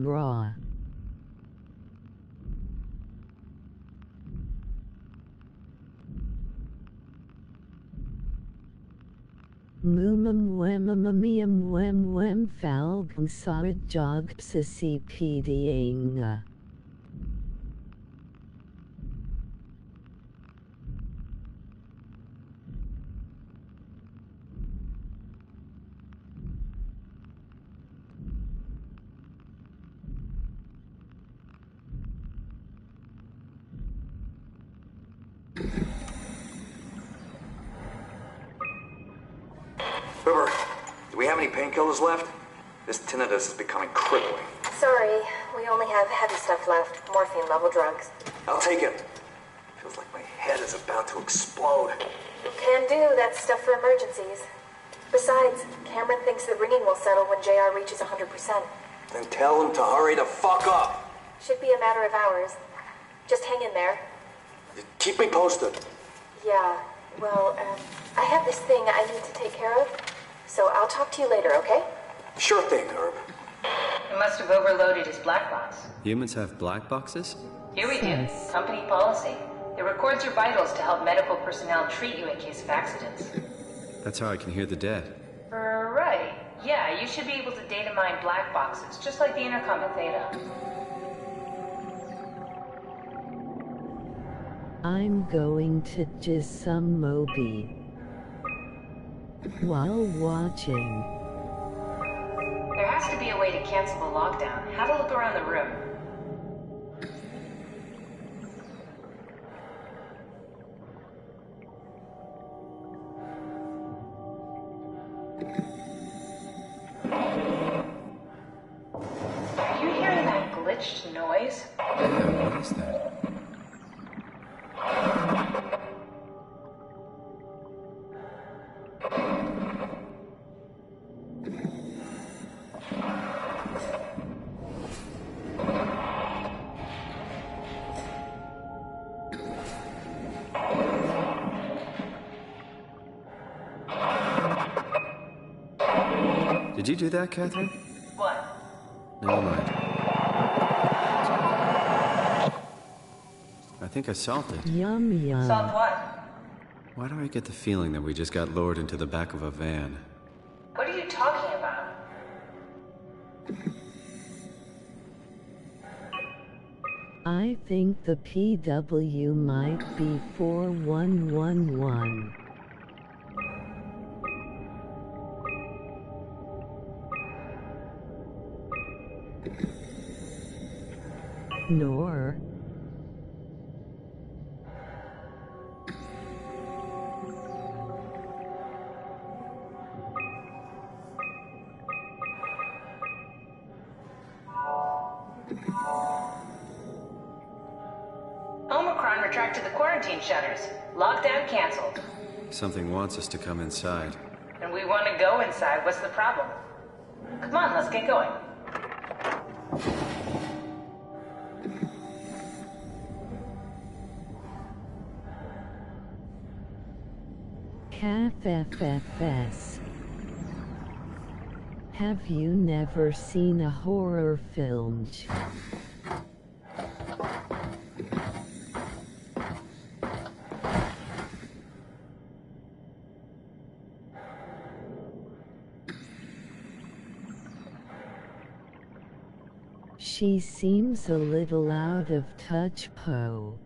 Raw. Mumamwemamamiam wem falg sarid jog psicpding. River, do we have any painkillers left? This tinnitus is becoming crippling. Sorry, we only have heavy stuff left. Morphine level drugs. I'll take it. Feels like my head is about to explode. Can do, that's stuff for emergencies. Besides, Cameron thinks the ringing will settle when JR reaches 100%. Then tell him to hurry the fuck up. Should be a matter of hours. Just hang in there. Keep me posted. Yeah, well, I have this thing I need to take care of, so I'll talk to you later, okay? Sure thing, Herb. He must have overloaded his black box. Humans have black boxes? Here we do. Company policy. It records your vitals to help medical personnel treat you in case of accidents. That's how I can hear the dead. Right. Yeah, you should be able to data mine black boxes, just like the intercom at Theta. I'm going to just some Moby while watching. There has to be a way to cancel the lockdown. Have a look around the room. Are you hearing that glitched noise? Yeah, what is that? Did you do that, Catherine? What? Never mind. I think I solved it. Yum yum. Solved what? Why do I get the feeling that we just got lowered into the back of a van? What are you talking about? I think the PW might be 4111. Nor. Omicron retracted the quarantine shutters. Lockdown canceled. Something wants us to come inside. And we want to go inside. What's the problem? Come on, let's get going. FFFS. Have you never seen a horror film? She seems a little out of touch, Poe.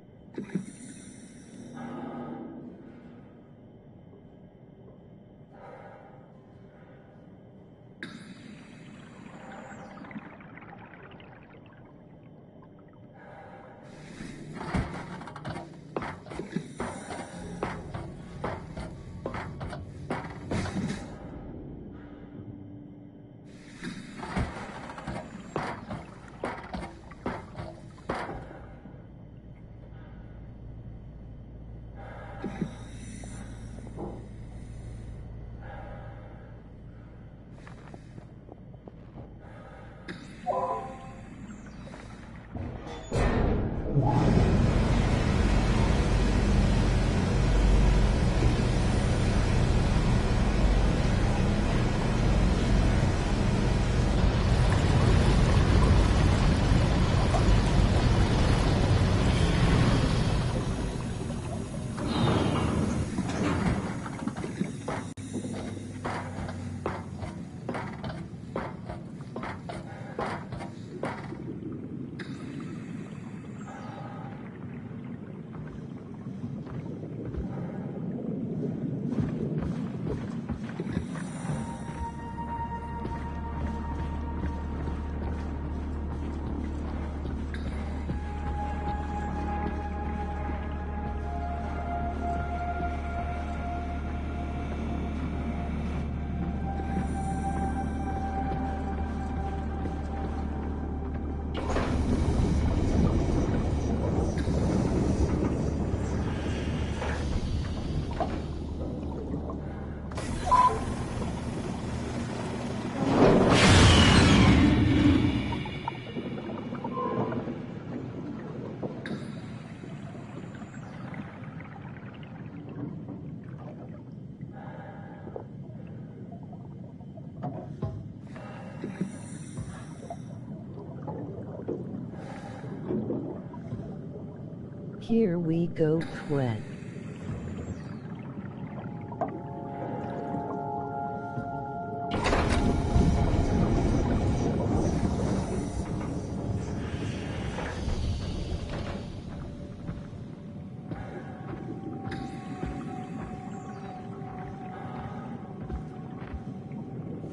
Here we go, Quet.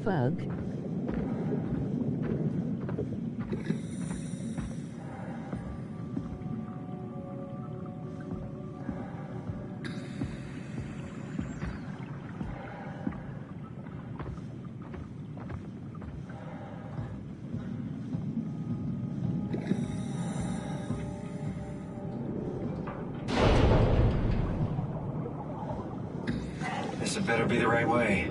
Fug. This had better be the right way.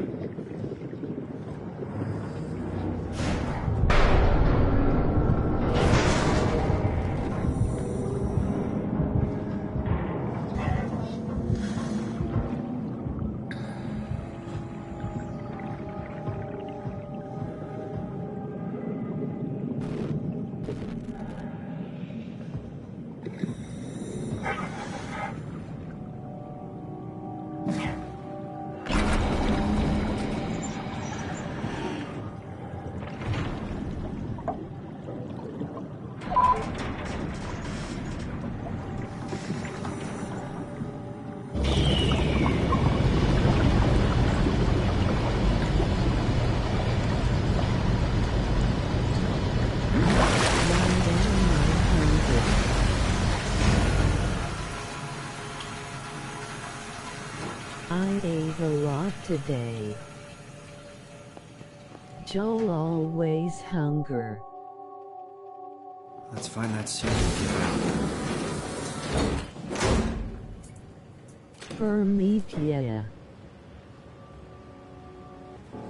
I ate a lot today. Joel always hunger. Let's find that suit and get out. For me, yeah.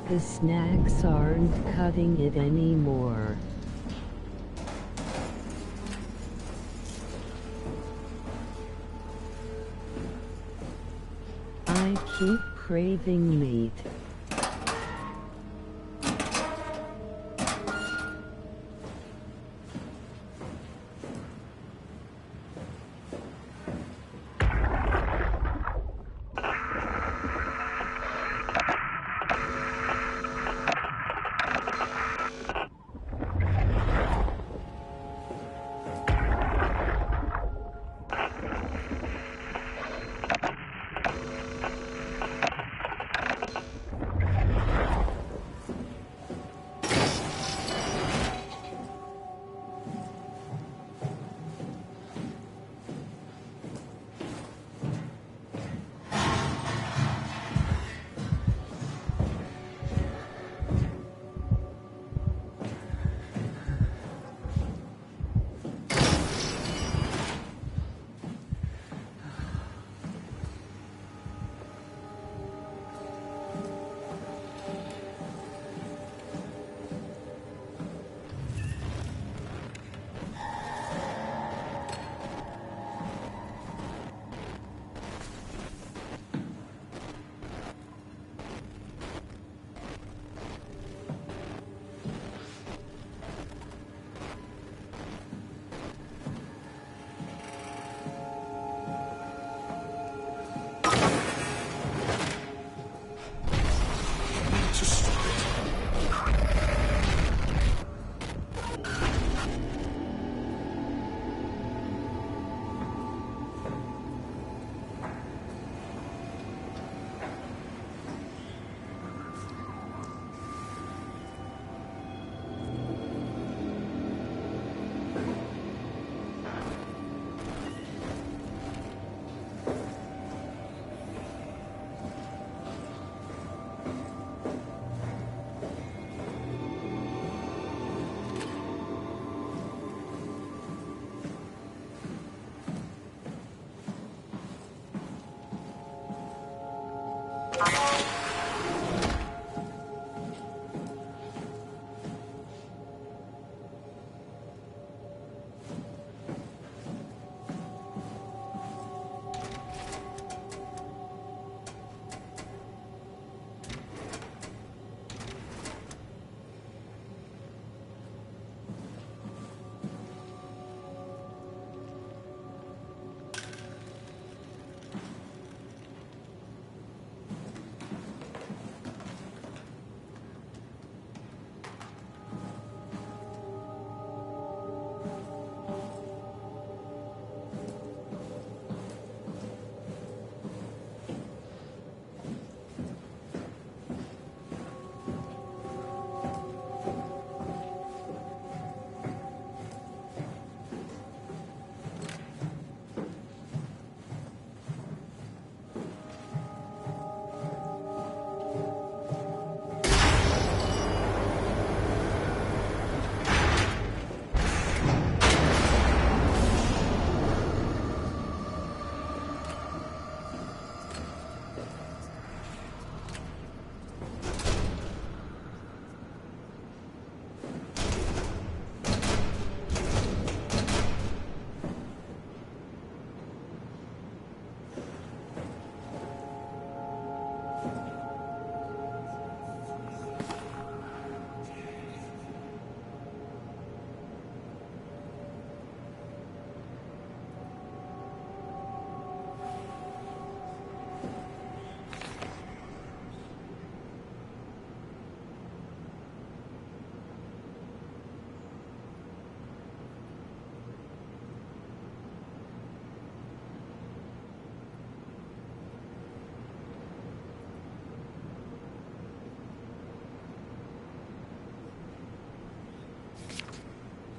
The snacks aren't cutting it anymore. I keep craving meat.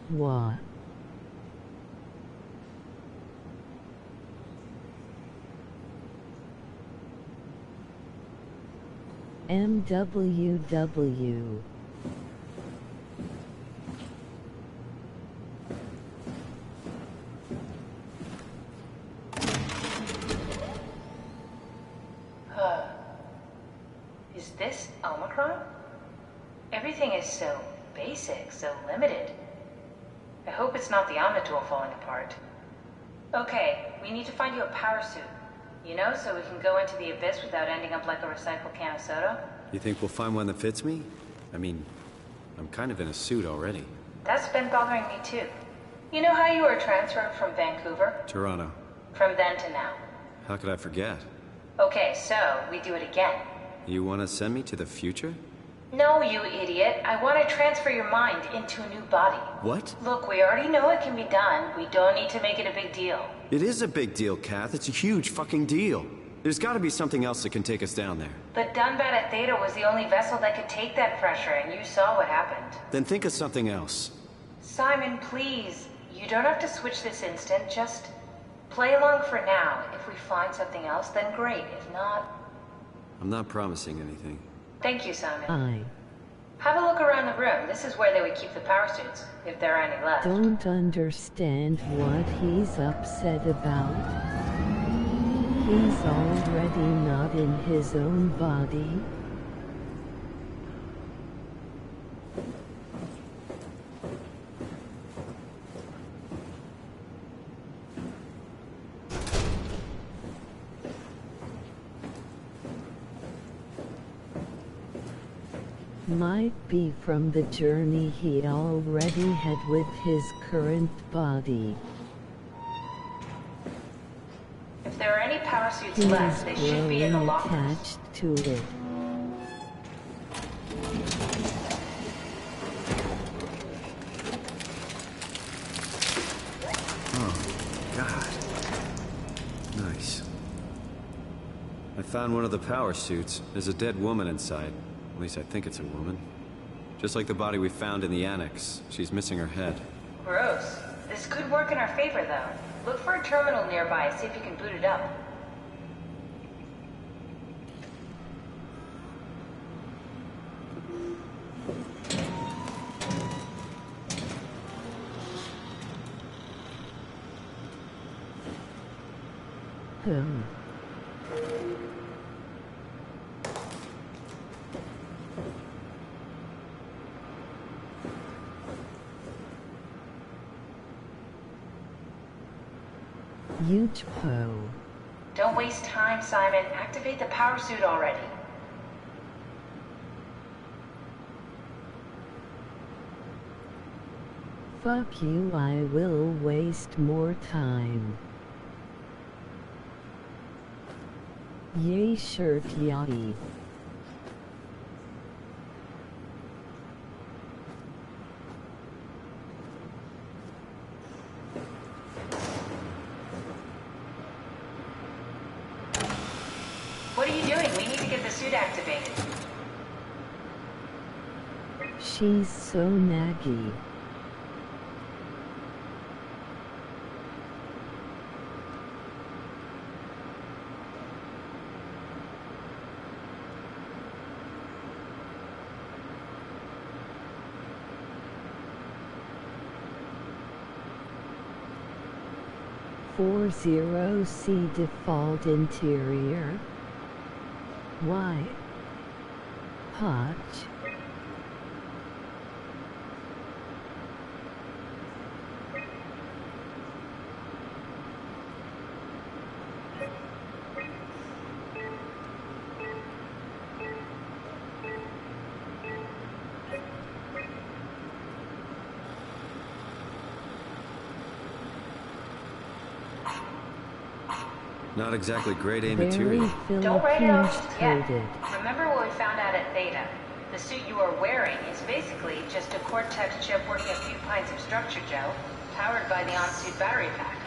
What? MWW. Is this Omicron? Everything is so basic, so limited. I hope it's not the Omnitool falling apart. Okay, we need to find you a power suit. You know, so we can go into the abyss without ending up like a recycled can of soda? You think we'll find one that fits me? I mean, I'm kind of in a suit already. That's been bothering me too. You know how you were transferred from Vancouver? Toronto. From then to now. How could I forget? Okay, so we do it again. You want to send me to the future? No, you idiot. I want to transfer your mind into a new body. What? Look, we already know it can be done. We don't need to make it a big deal. It is a big deal, Kath. It's a huge fucking deal. There's got to be something else that can take us down there. But Dunbat at Theta was the only vessel that could take that pressure, and you saw what happened. Then think of something else. Simon, please. You don't have to switch this instant. Just play along for now. If we find something else, then great. If not... I'm not promising anything. Thank you, Simon. Have a look around the room. This is where they would keep the power suits, if there are any left. Don't understand what he's upset about. He's already not in his own body. Might be from the journey he already had with his current body. If there are any power suits He left, is they should be in the growing lockers. attached to it. Oh, God. Nice. I found one of the power suits. There's a dead woman inside. At least I think it's a woman. Just like the body we found in the annex. She's missing her head. Gross. This could work in our favor, though. Look for a terminal nearby, see if you can boot it up. Utpo. Don't waste time, Simon. Activate the power suit already. Fuck you, I will waste more time. Yay shirt yachty. What are you doing? We need to get the suit activated. She's so naggy. C default interior. Why? Hotch. Not exactly grade A Very material. Don't write it off Philippines just yet. coded. Remember what we found out at Theta? The suit you are wearing is basically just a Cortex chip working a few pints of structure gel, powered by the on-suit battery pack.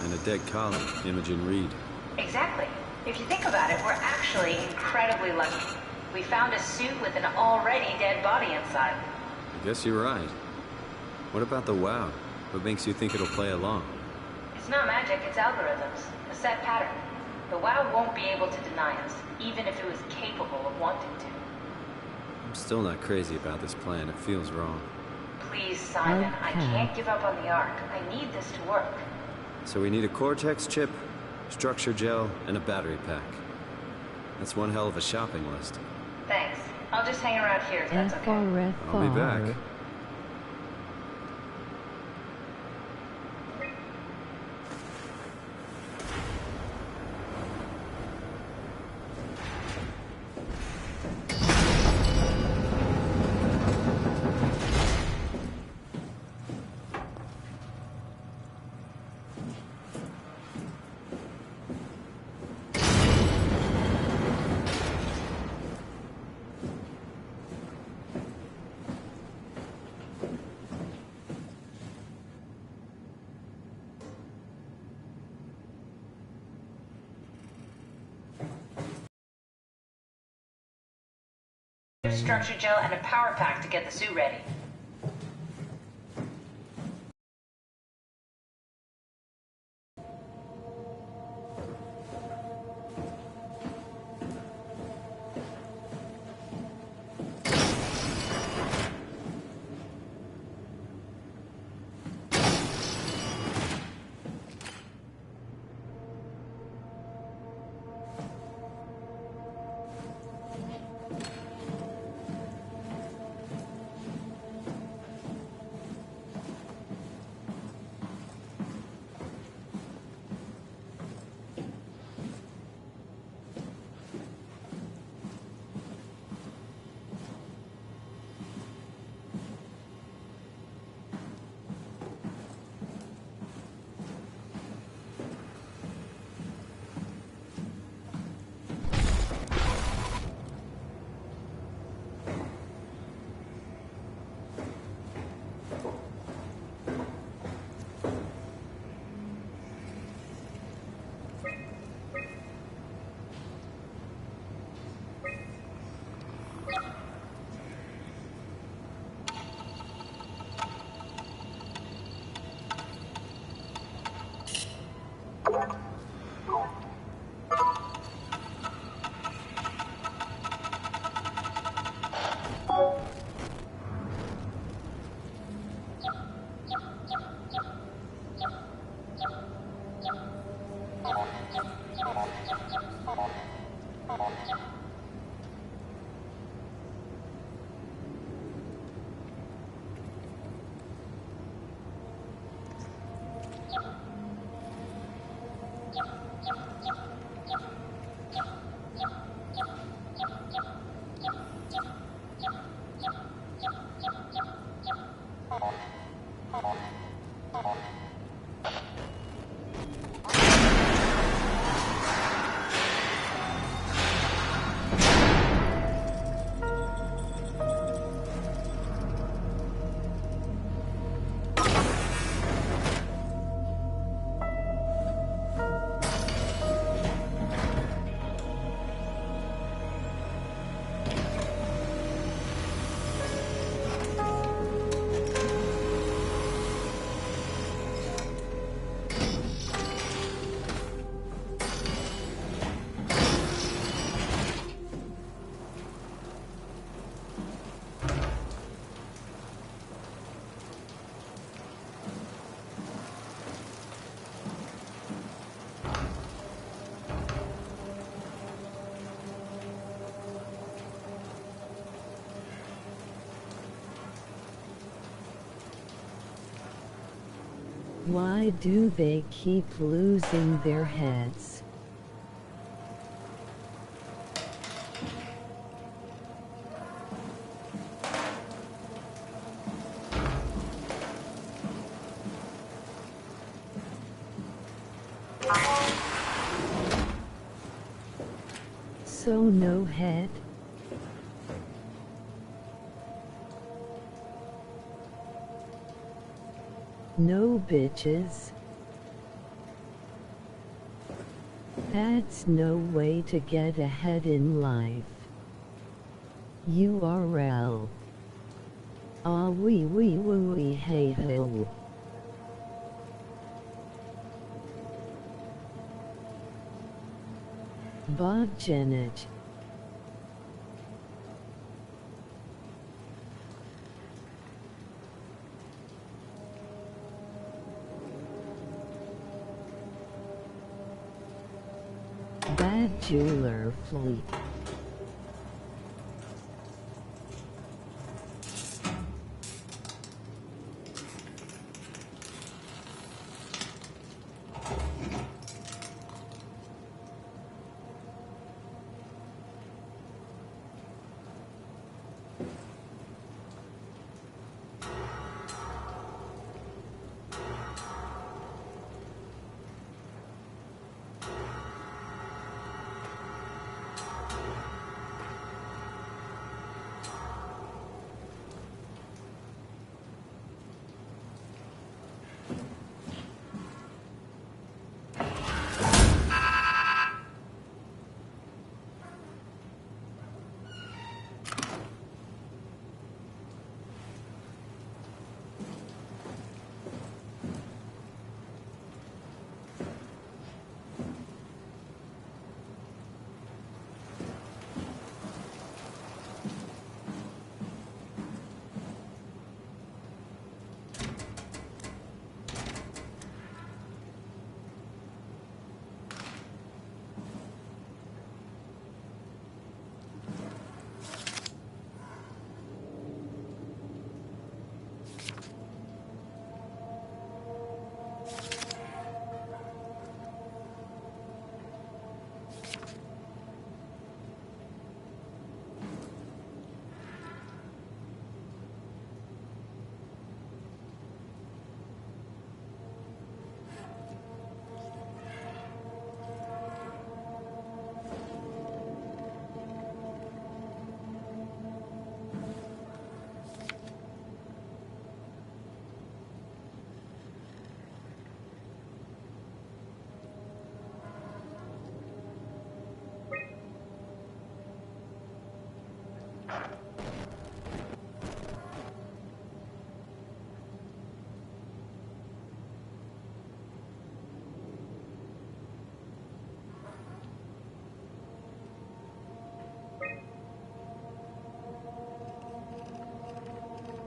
And a dead column, Imogen Reed. Exactly. If you think about it, we're actually incredibly lucky. We found a suit with an already dead body inside. I guess you're right. What about the WoW? What makes you think it'll play along? It's not magic, it's algorithms. A set pattern. The WoW won't be able to deny us, even if it was capable of wanting to. I'm still not crazy about this plan. It feels wrong. Please, Simon, I can't give up on the Ark. I need this to work. So we need a Cortex chip, structure gel, and a battery pack. That's one hell of a shopping list. Thanks. I'll just hang around here if that's okay. I'll be back. Structure gel and a power pack to get the suit ready. Why do they keep losing their heads? So no head? No bitches. That's no way to get ahead in life. URL. Ah wee hey ho. Bob Janet. Bad jeweler fleet.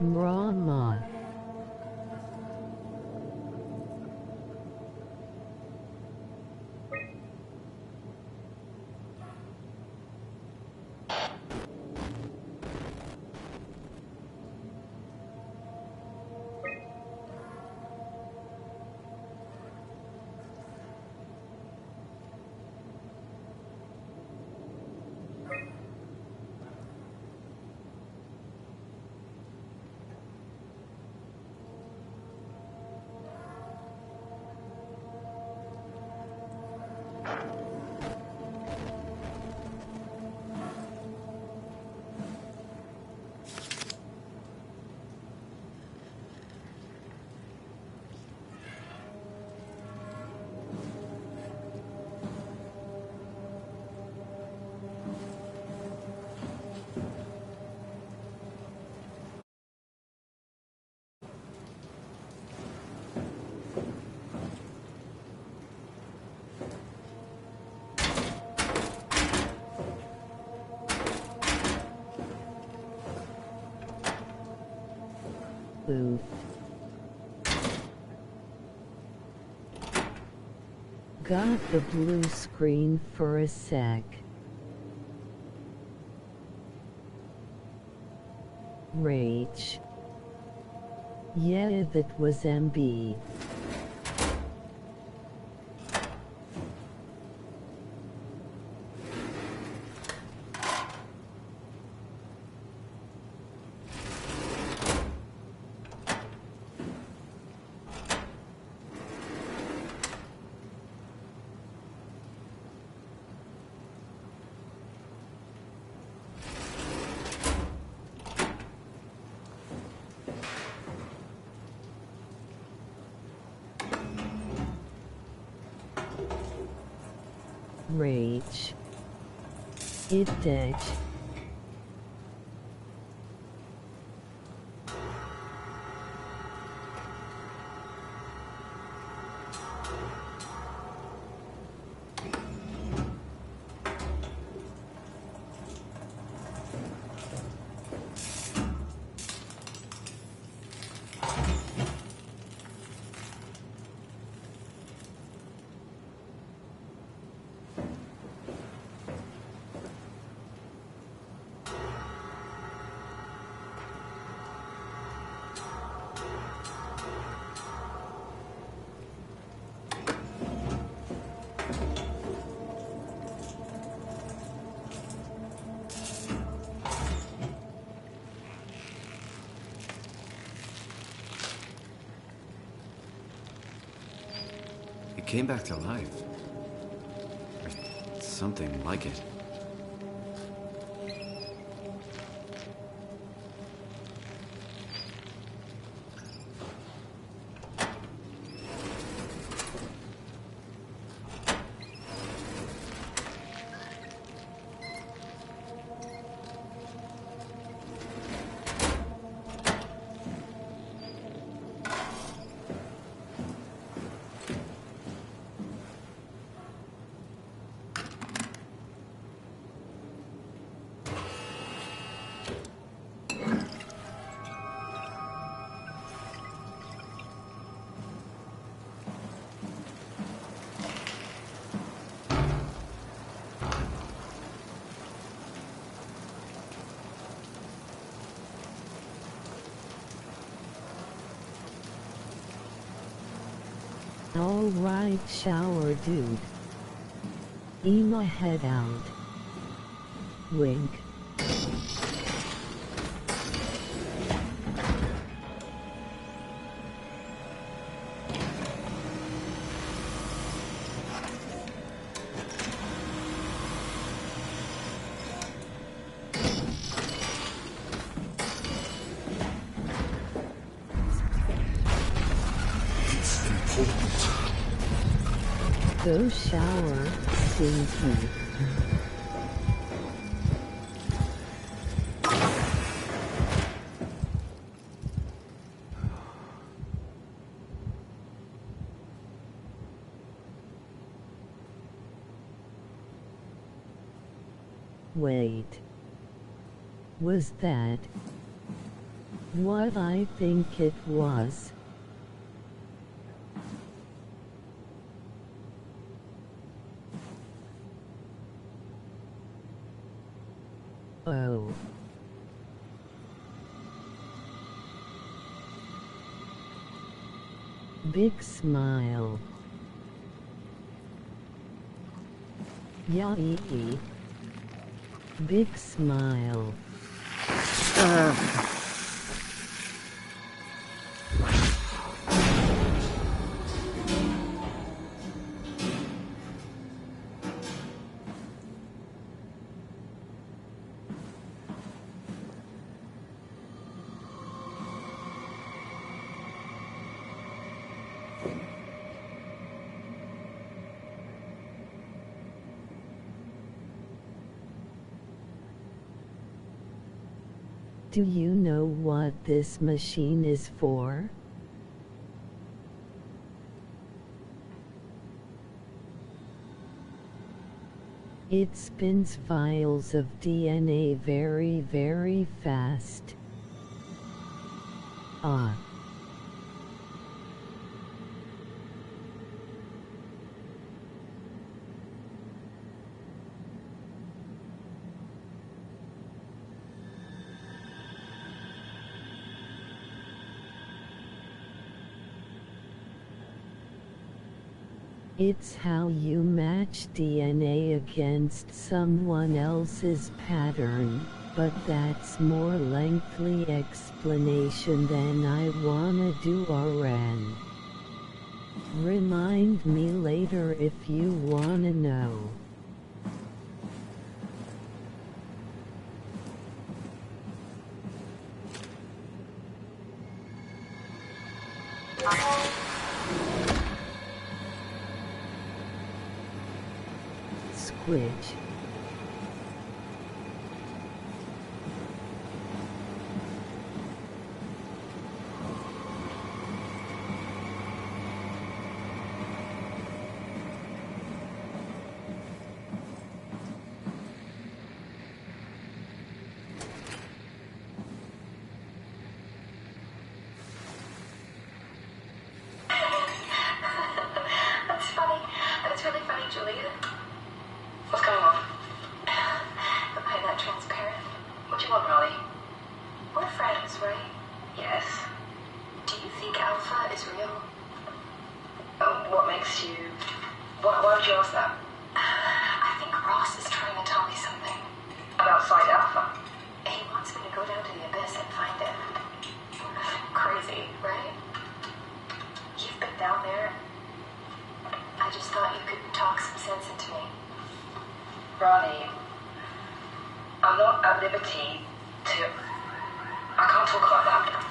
Rama. Oof. Got the blue screen for a sec. Rage. Yeah, that was MB. Rage. It did. It came back to life. Or something like it. Alright, shower dude. Ema head out. Wink. Go shower, stinky. Wait. Was that what I think it was? Oh. Big smile. Yee. Big smile. Do you know what this machine is for? It spins vials of DNA very, very fast. Ah. It's how you match DNA against someone else's pattern, but that's more lengthy explanation than I wanna do, RN. Remind me later if you wanna know. Squidge. That's funny. That's really funny, Julia. What's going on? Am I that transparent? What do you want, Molly? We're friends, right? Yes. Do you think Alpha is real? What makes you... Why would you ask that? I think Ross is trying to tell me something. About Site Alpha? He wants me to go down to the abyss and find it. Crazy, right? You've been down there. I I just thought you could talk some sense into me. Ronnie, I'm not at liberty to... I can't talk about that.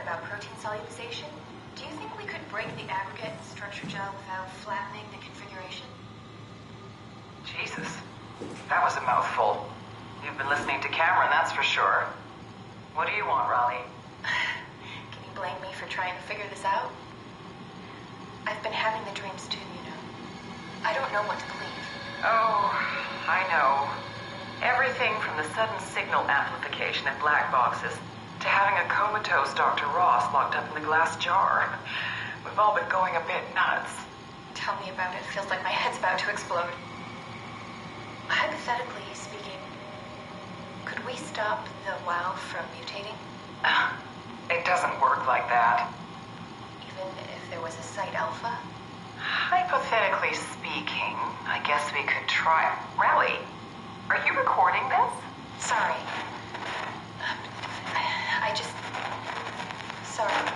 About protein solubilization, do you think we could break the aggregate and structure gel without flattening the configuration? Jesus, that was a mouthful. You've been listening to Cameron, that's for sure. What do you want, Raleigh? Can you blame me for trying to figure this out? I've been having the dreams too, you know. I don't know what to believe. Oh, I know. Everything from the sudden signal amplification in black boxes to having a comatose Dr. Ross locked up in the glass jar. We've all been going a bit nuts. Tell me about it. Feels like my head's about to explode. Hypothetically speaking, could we stop the WoW from mutating? It doesn't work like that. Even if there was a Site Alpha? Hypothetically speaking, I guess we could try. Raleigh, are you recording this? Sorry. I just... Sorry.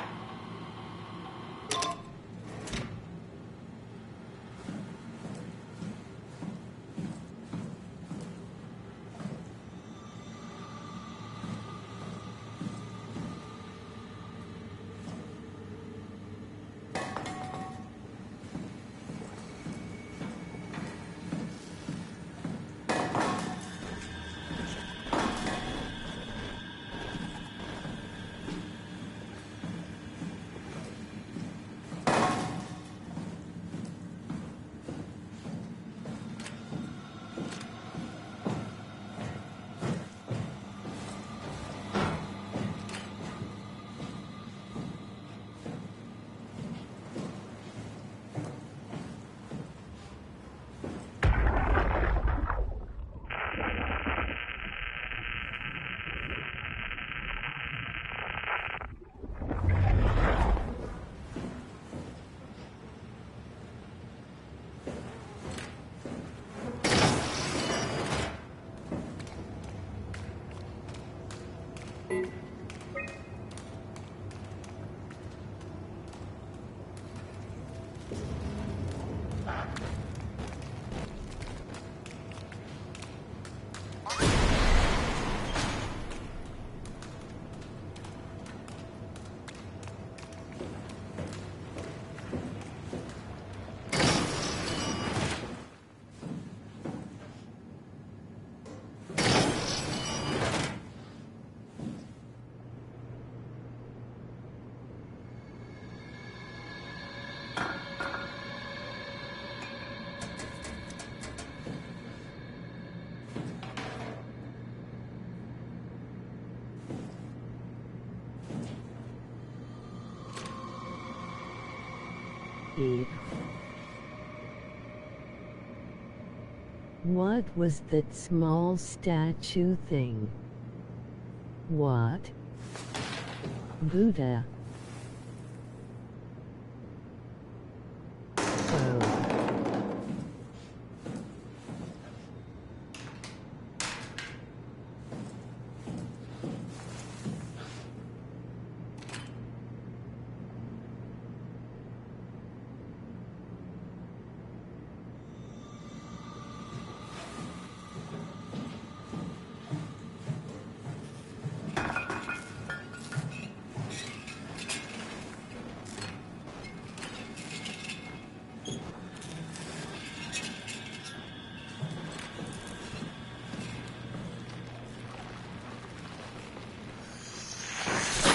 Eve. What was that small statue thing? What? Buddha.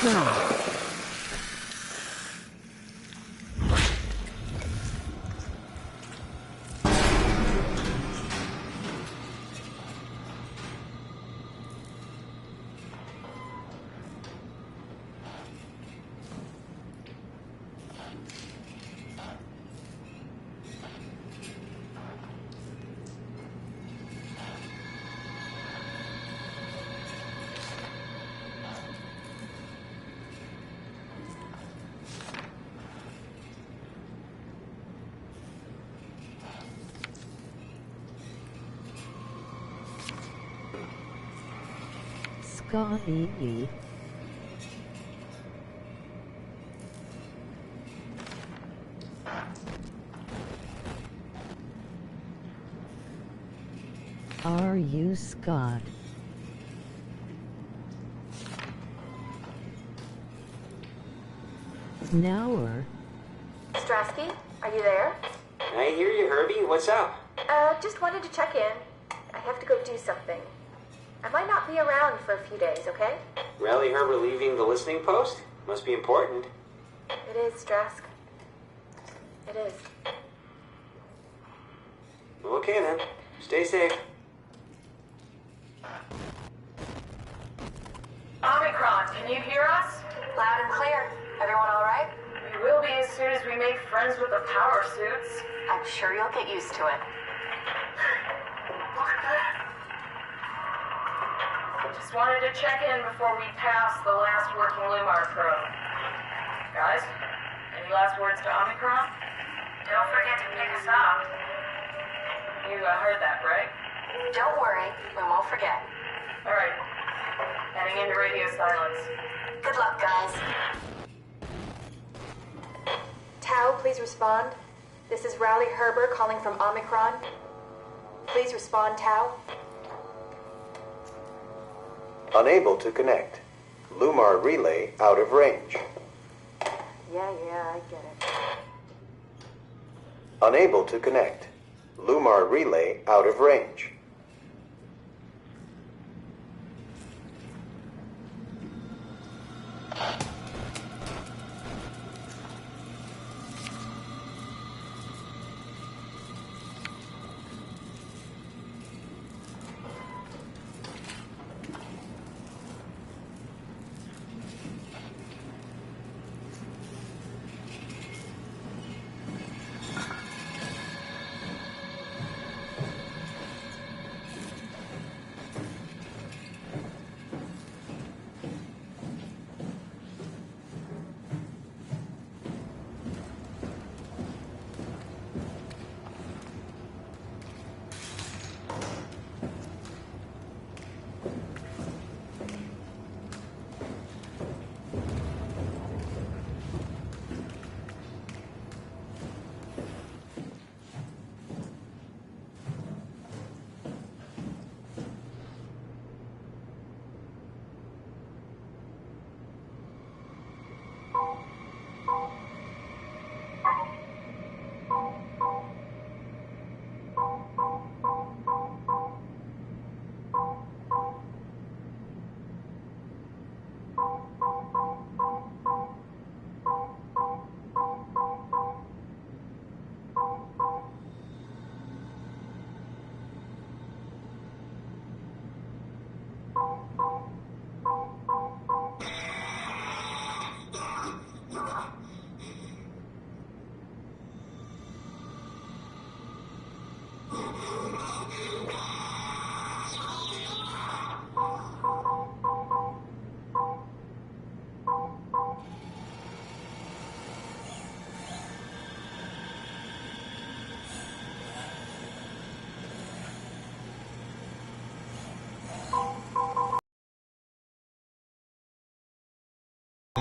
Oh. Scotty. Are you Scott? Nower. Strasky, are you there? I hear you, Herbie. What's up? Just wanted to check in. I have to go do something. I might not be around for a few days, okay? Rally Herbert leaving the listening post? Must be important. It is, Strask. It is. Okay then. Stay safe. Omicron, can you hear us? Loud and clear. Everyone all right? We will be as soon as we make friends with the power suits. I'm sure you'll get used to it. Look at that. Just wanted to check in before we pass the last working Lumar probe. Guys, any last words to Omicron? Don't forget to pick us up. You heard that, right? Don't worry, we won't forget. All right. Heading into radio silence. Good luck, guys. Tau, please respond. This is Rowley Herber calling from Omicron. Please respond, Tau. Unable to connect. Lumar relay out of range. Yeah, I get it. Unable to connect. Lumar relay out of range.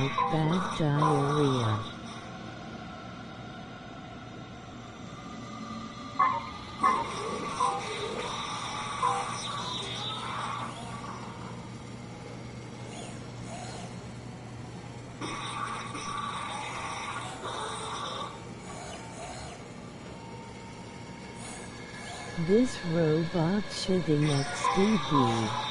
bad diarrhea. This robot shitting at Stevie.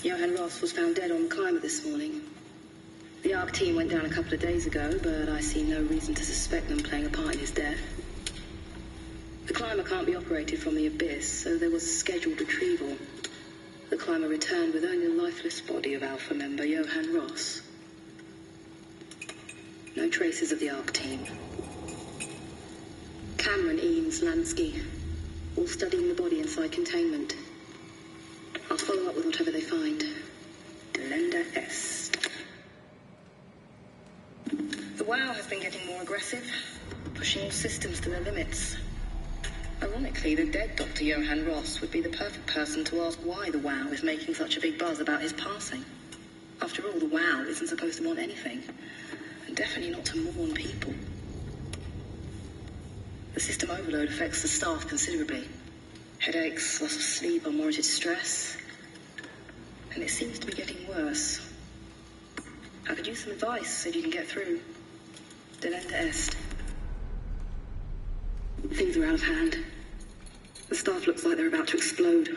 Johann Ross was found dead on the climber this morning. The ARC team went down a couple of days ago, but I see no reason to suspect them playing a part in his death. The climber can't be operated from the abyss, so there was a scheduled retrieval. The climber returned with only the lifeless body of Alpha member Johann Ross. No traces of the ARC team. Cameron, Eames, Lansky, all studying the body inside containment. I'll follow up with whatever they find. Delenda Est. The WOW has been getting more aggressive, pushing all systems to their limits. Ironically, the dead Dr. Johann Ross would be the perfect person to ask why the WOW is making such a big buzz about his passing. After all, the WOW isn't supposed to want anything, and definitely not to mourn people. The system overload affects the staff considerably. Headaches, loss of sleep, unwarranted stress. And it seems to be getting worse. I could use some advice if you can get through. Delenda Est. Things are out of hand. The staff looks like they're about to explode.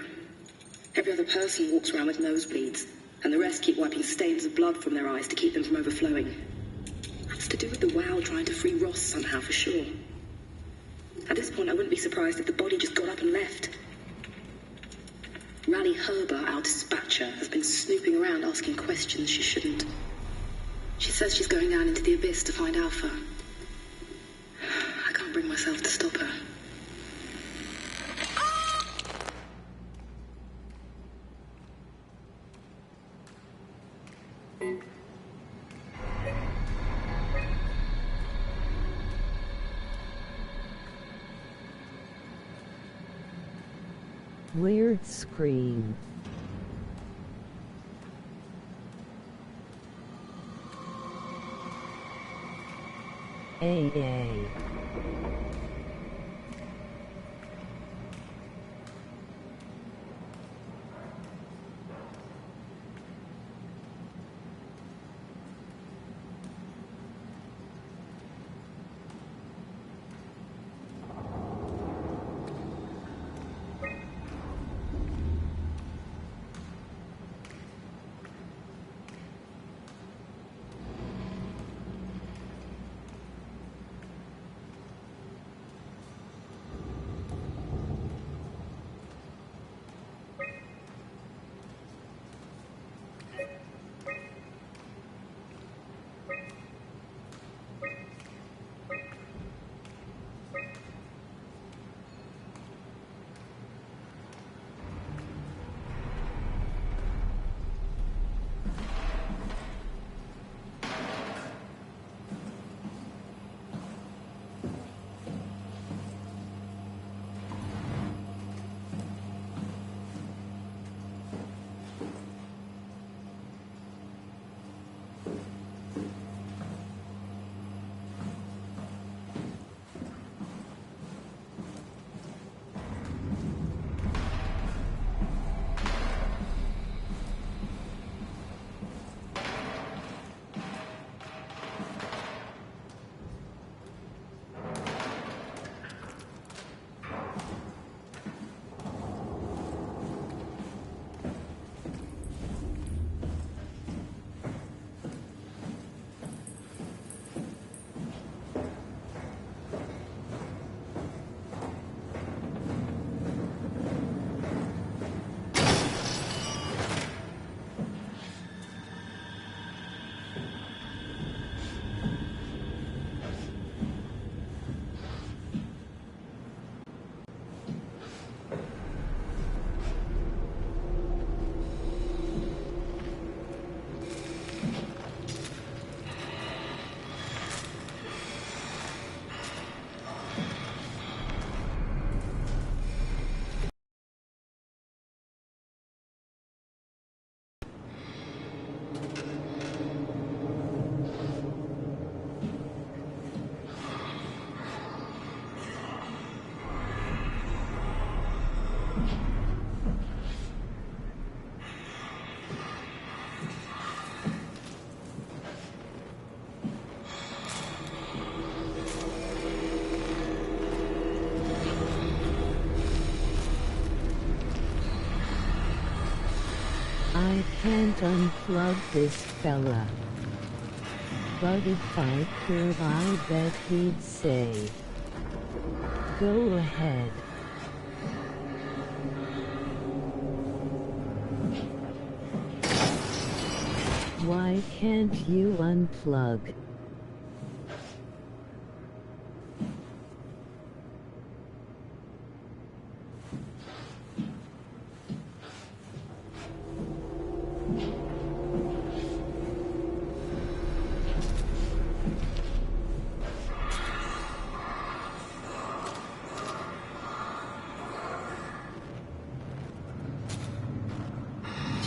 Every other person walks around with nosebleeds, and the rest keep wiping stains of blood from their eyes to keep them from overflowing. That's to do with the WOW trying to free Ross somehow, for sure. At this point, I wouldn't be surprised if the body just got up and left. Rally Herber, our dispatcher, has been snooping around asking questions she shouldn't. She says she's going down into the abyss to find Alpha. I can't bring myself to stop her. Weird scream. AA. I can't unplug this fella. But if I could, I bet he'd say, "Go ahead." Why can't you unplug?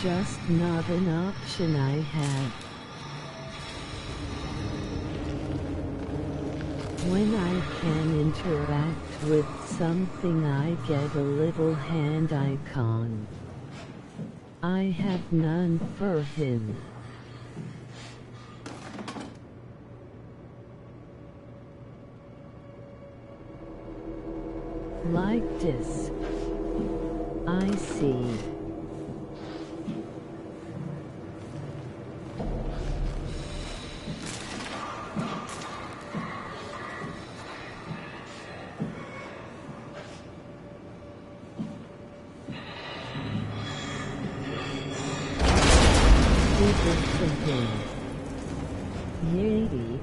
Just not an option I had. When I can interact with something, I get a little hand icon. I have none for him. Like this. I see. Yay.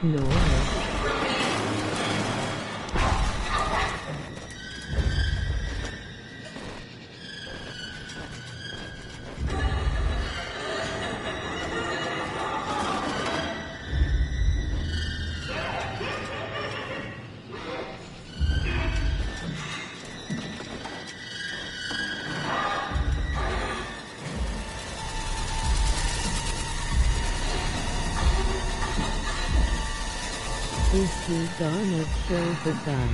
No. Is he gonna kill the guy?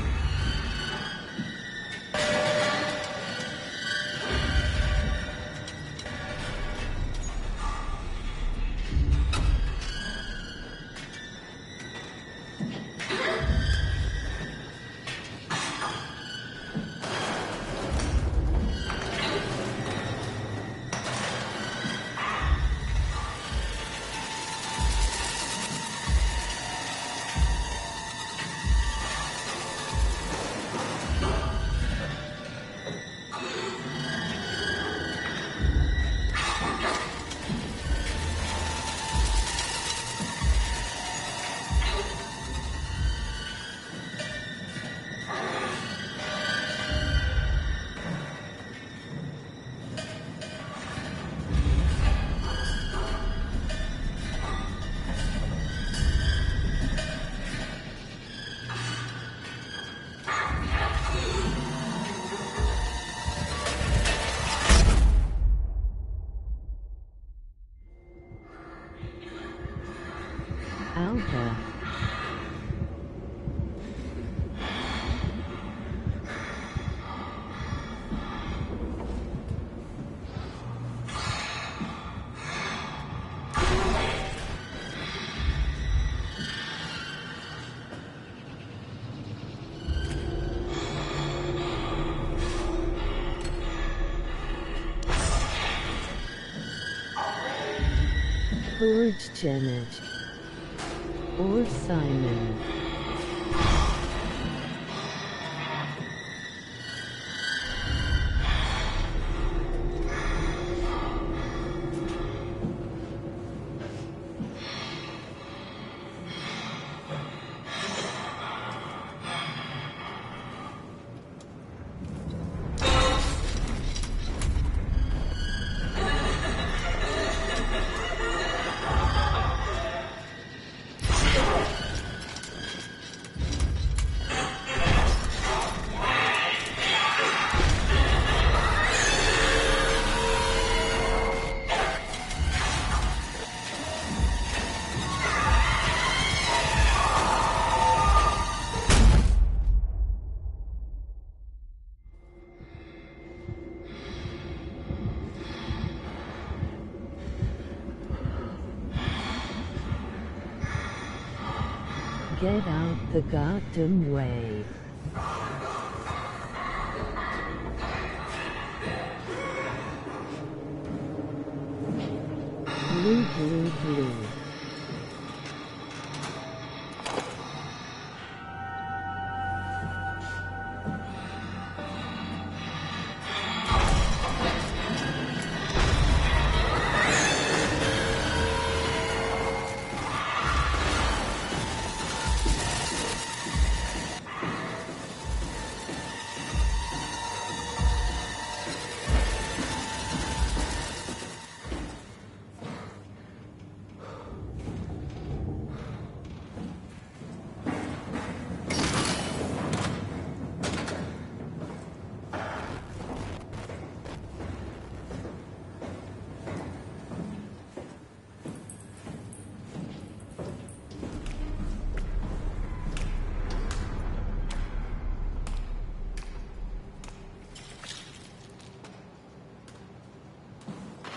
Alpha. George Janet. Or Simon. Get out the goddamn way. Blue, blue, blue.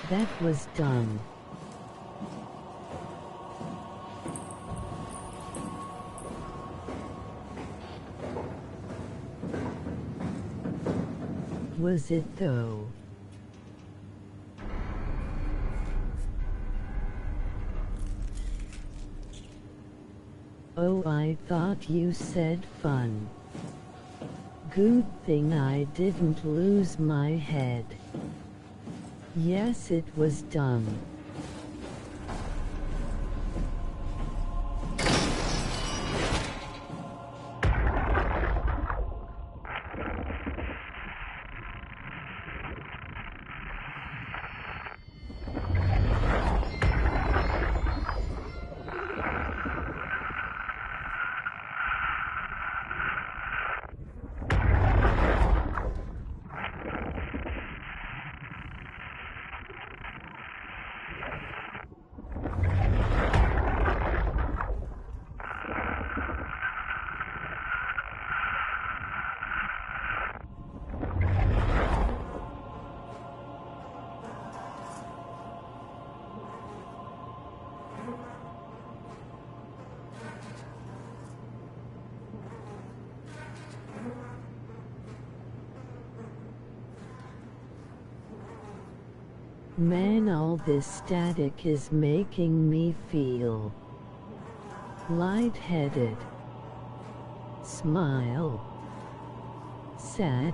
That was dumb. Was it though? Oh, I thought you said fun. Good thing I didn't lose my head. Yes, it was dumb. Man, all this static is making me feel lightheaded. Smile. Sad.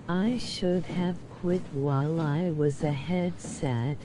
I should have quit while I was ahead. Sad.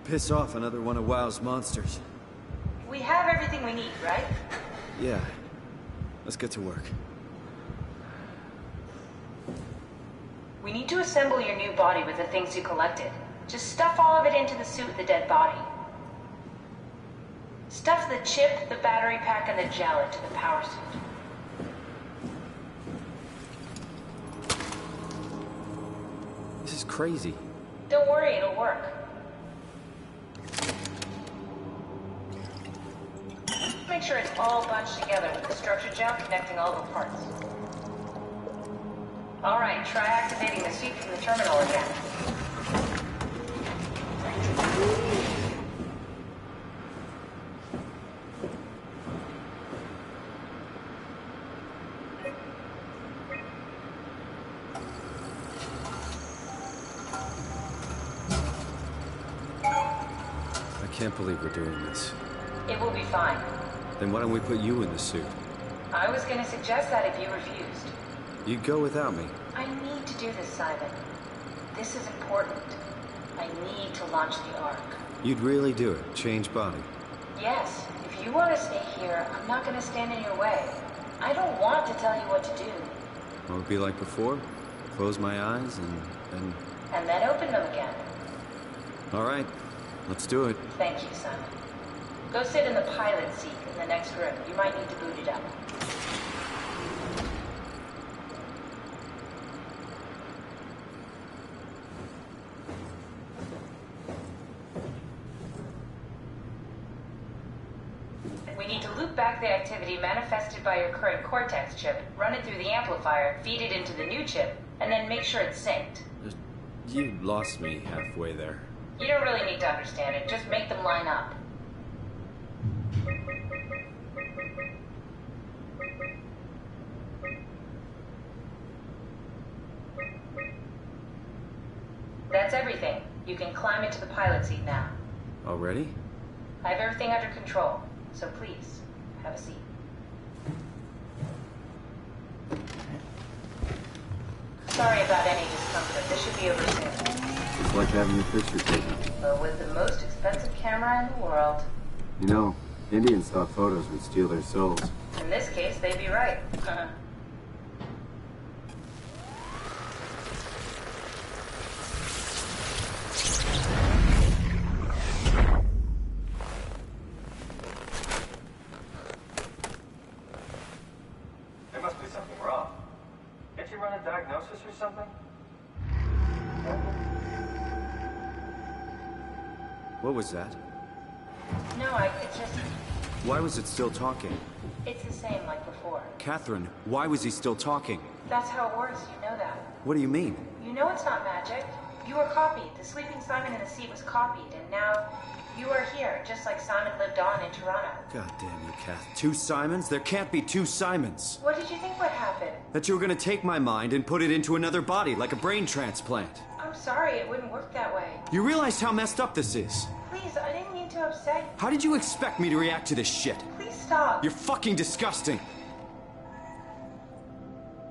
Piss off another one of WoW's monsters. We have everything we need, right? Yeah. Let's get to work. We need to assemble your new body with the things you collected. Just stuff all of it into the suit with the dead body. Stuff the chip, the battery pack, and the gel into the power suit. This is crazy. Don't worry, it'll work. Make sure it's all bunched together with the structure gel connecting all the parts. Alright, try activating the suit from the terminal again. I can't believe we're doing this. It will be fine. Then why don't we put you in the suit? I was gonna suggest that if you refused. You'd go without me. I need to do this, Simon. This is important. I need to launch the Ark. You'd really do it? Change body? Yes. If you want to stay here, I'm not gonna stand in your way. I don't want to tell you what to do. What would it be like before? Close my eyes And then open them again. All right. Let's do it. Thank you, Simon. Go sit in the pilot seat in the next room. You might need to boot it up. We need to loop back the activity manifested by your current Cortex chip, run it through the amplifier, feed it into the new chip, and then make sure it's synced. You lost me halfway there. You don't really need to understand it, just make them line up. That's everything. You can climb into the pilot seat now. Already? I have everything under control, so please, have a seat. Sorry about any discomfort. This should be over soon. It's like having your picture taken. But with the most expensive camera in the world. You know, Indians thought photos would steal their souls. In this case, they'd be right. There must be something wrong. Did you run a diagnosis or something? What was that? No, it's just... Why was it still talking? It's the same like before. Catherine, why was he still talking? That's how it works, you know that. What do you mean? You know it's not magic. You were copied. The sleeping Simon in the seat was copied, and now you are here, just like Simon lived on in Toronto. God damn you, Kath. 2 Simons? There can't be 2 Simons. What did you think would happen? That you were gonna take my mind and put it into another body, like a brain transplant. I'm sorry, it wouldn't work that way. You realized how messed up this is? Please, I didn't mean to upset you. How did you expect me to react to this shit? Please stop. You're fucking disgusting.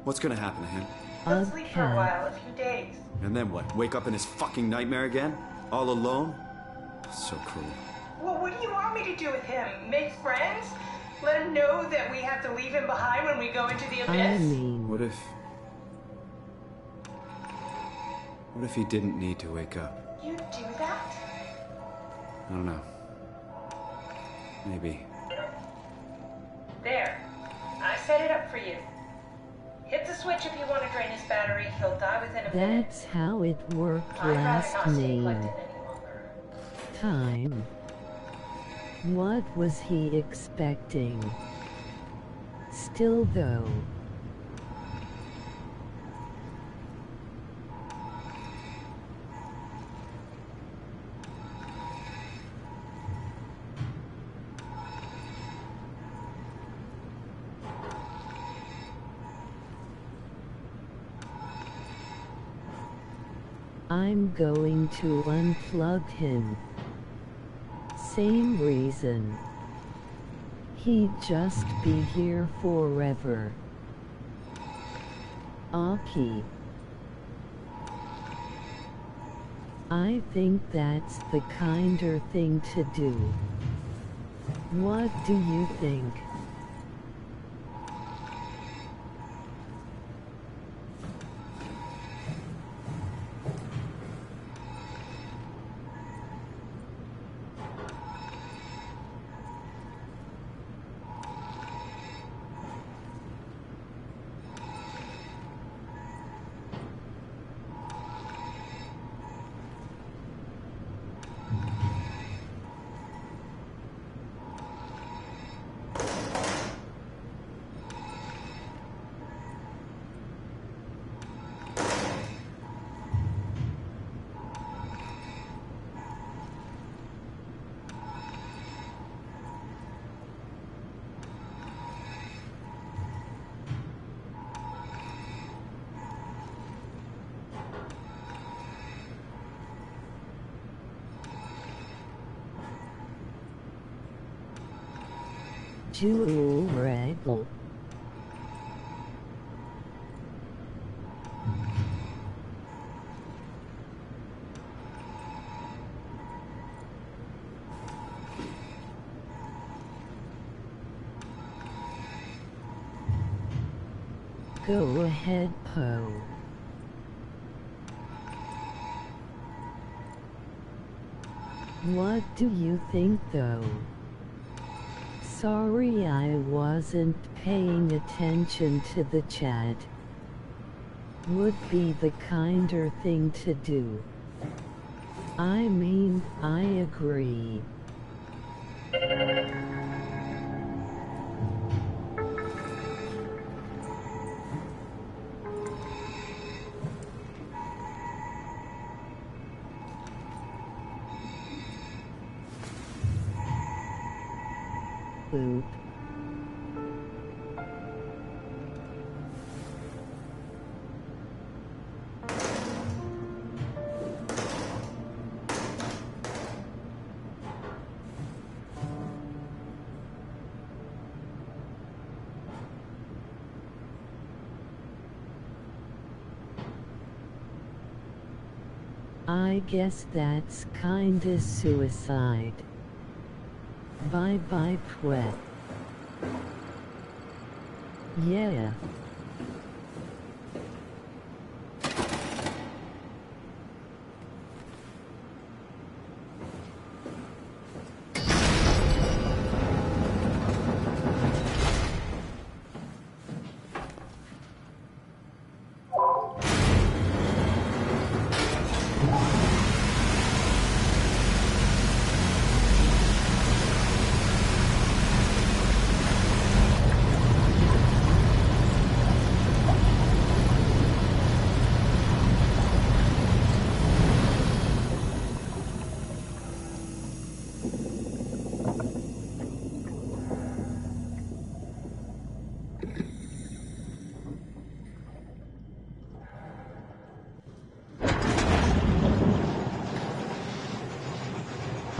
What's gonna happen to him? He'll sleep for a while, a few days. And then what? Wake up in his fucking nightmare again? All alone? So cruel. Well, what do you want me to do with him? Make friends? Let him know that we have to leave him behind when we go into the abyss? What if he didn't need to wake up? You do that? I don't know. Maybe. There. I set it up for you. Hit the switch if you want to drain his battery. He'll die within a minute. That's how it worked I'd rather last not stay name. collected any longer. Time. What was he expecting? Still though. I'm going to unplug him. Same reason. He'd just be here forever. Aki. I think that's the kinder thing to do. What do you think? Jewel Rebel. Go ahead, Poe. What do you think though? Sorry I wasn't paying attention to the chat. Would be the kinder thing to do. I mean, I agree. Boop. I guess that's kinda suicide. Bye bye, Pwet. Yeah.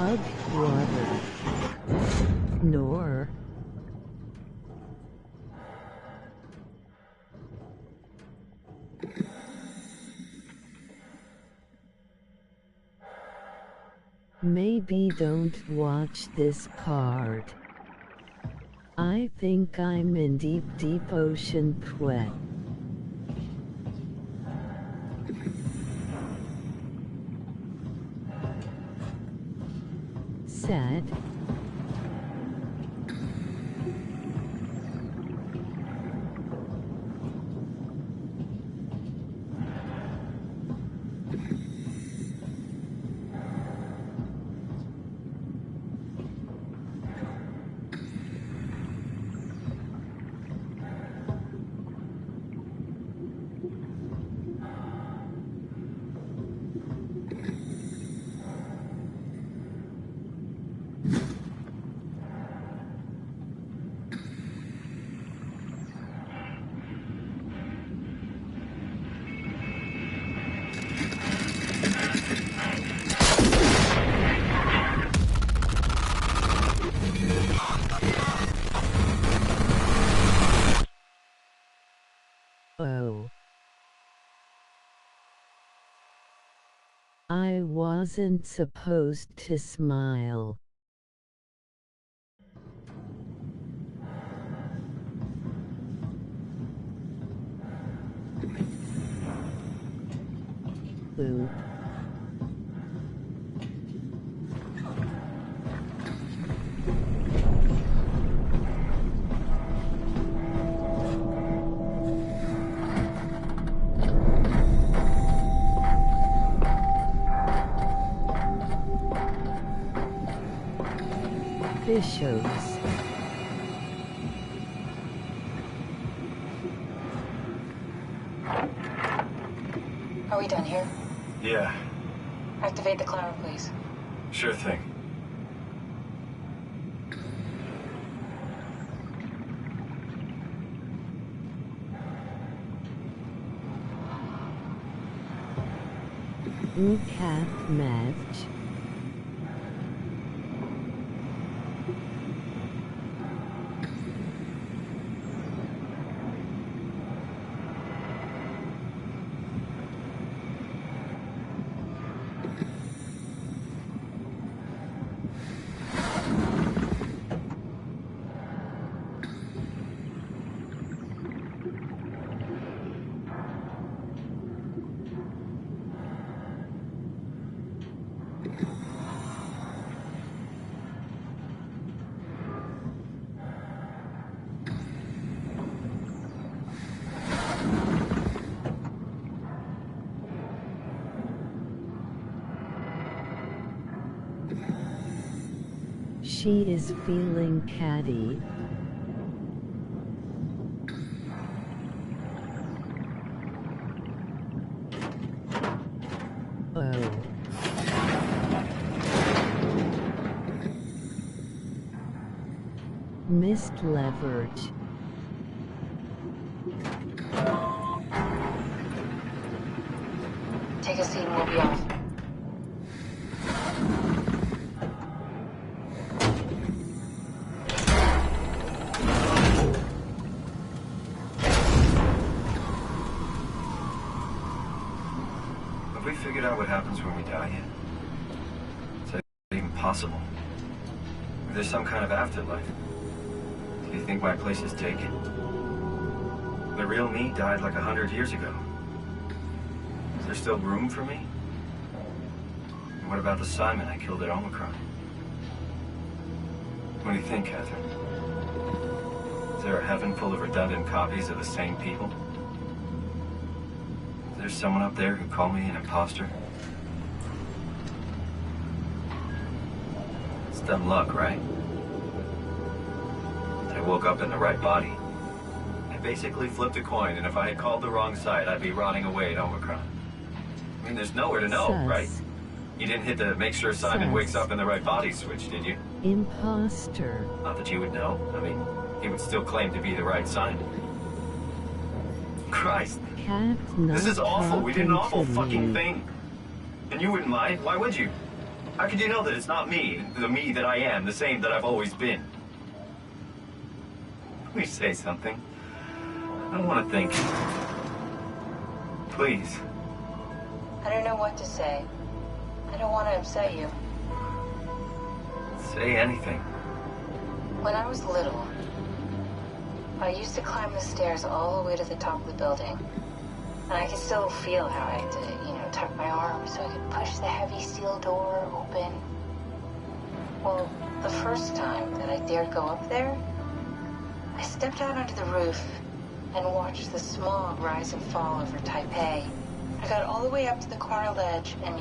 Hug water. Nor. Maybe don't watch this part. I think I'm in deep ocean pwet. Sad. Oh. I wasn't supposed to smile. Boo. Fishers. Are we done here? Yeah, Activate the cloud, please. sure thing. Cat match. She is feeling catty. Oh. Missed leverage. Take a seat and we'll be off. Have we figured out what happens when we die yet? Is that even possible? If there's some kind of afterlife, do you think my place is taken? The real me died like 100 years ago. Is there still room for me? And what about the Simon I killed at Omicron? What do you think, Catherine? Is there a heaven full of redundant copies of the same people? Is there someone up there who called me an imposter? It's dumb luck, right? I woke up in the right body. I basically flipped a coin, and if I had called the wrong side, I'd be rotting away at Omicron. I mean, there's nowhere to know, right? You didn't hit the make sure Simon wakes up in the right body switch, did you? Imposter. Not that you would know. I mean, he would still claim to be the right sign. Christ. Cat not This is awful. We did an awful talking to fucking me. thing. And you wouldn't mind. Why would you? How could you know that it's not me, the me that I am, the same that I've always been? Please say something. I don't want to think. Please. I don't know what to say. I don't want to upset you. Say anything. When I was little, I used to climb the stairs all the way to the top of the building. And I could still feel how I had to, tuck my arm so I could push the heavy steel door open. Well, the first time that I dared go up there, I stepped out onto the roof and watched the smog rise and fall over Taipei. I got all the way up to the corner ledge and,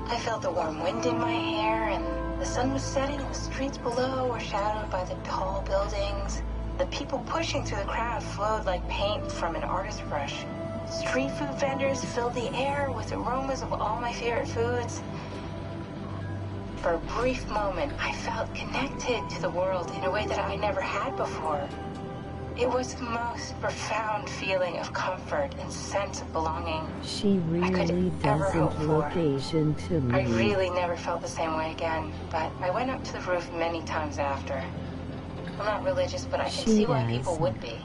I felt the warm wind in my hair and the sun was setting and the streets below were shadowed by the tall buildings. The people pushing through the crowd flowed like paint from an artist's brush. Street food vendors filled the air with aromas of all my favorite foods. For a brief moment, I felt connected to the world in a way that I never had before. It was the most profound feeling of comfort and sense of belonging She really doesn't look Asian to me. I really never felt the same way again, but I went up to the roof many times after. I'm not religious, but I can see why people would be.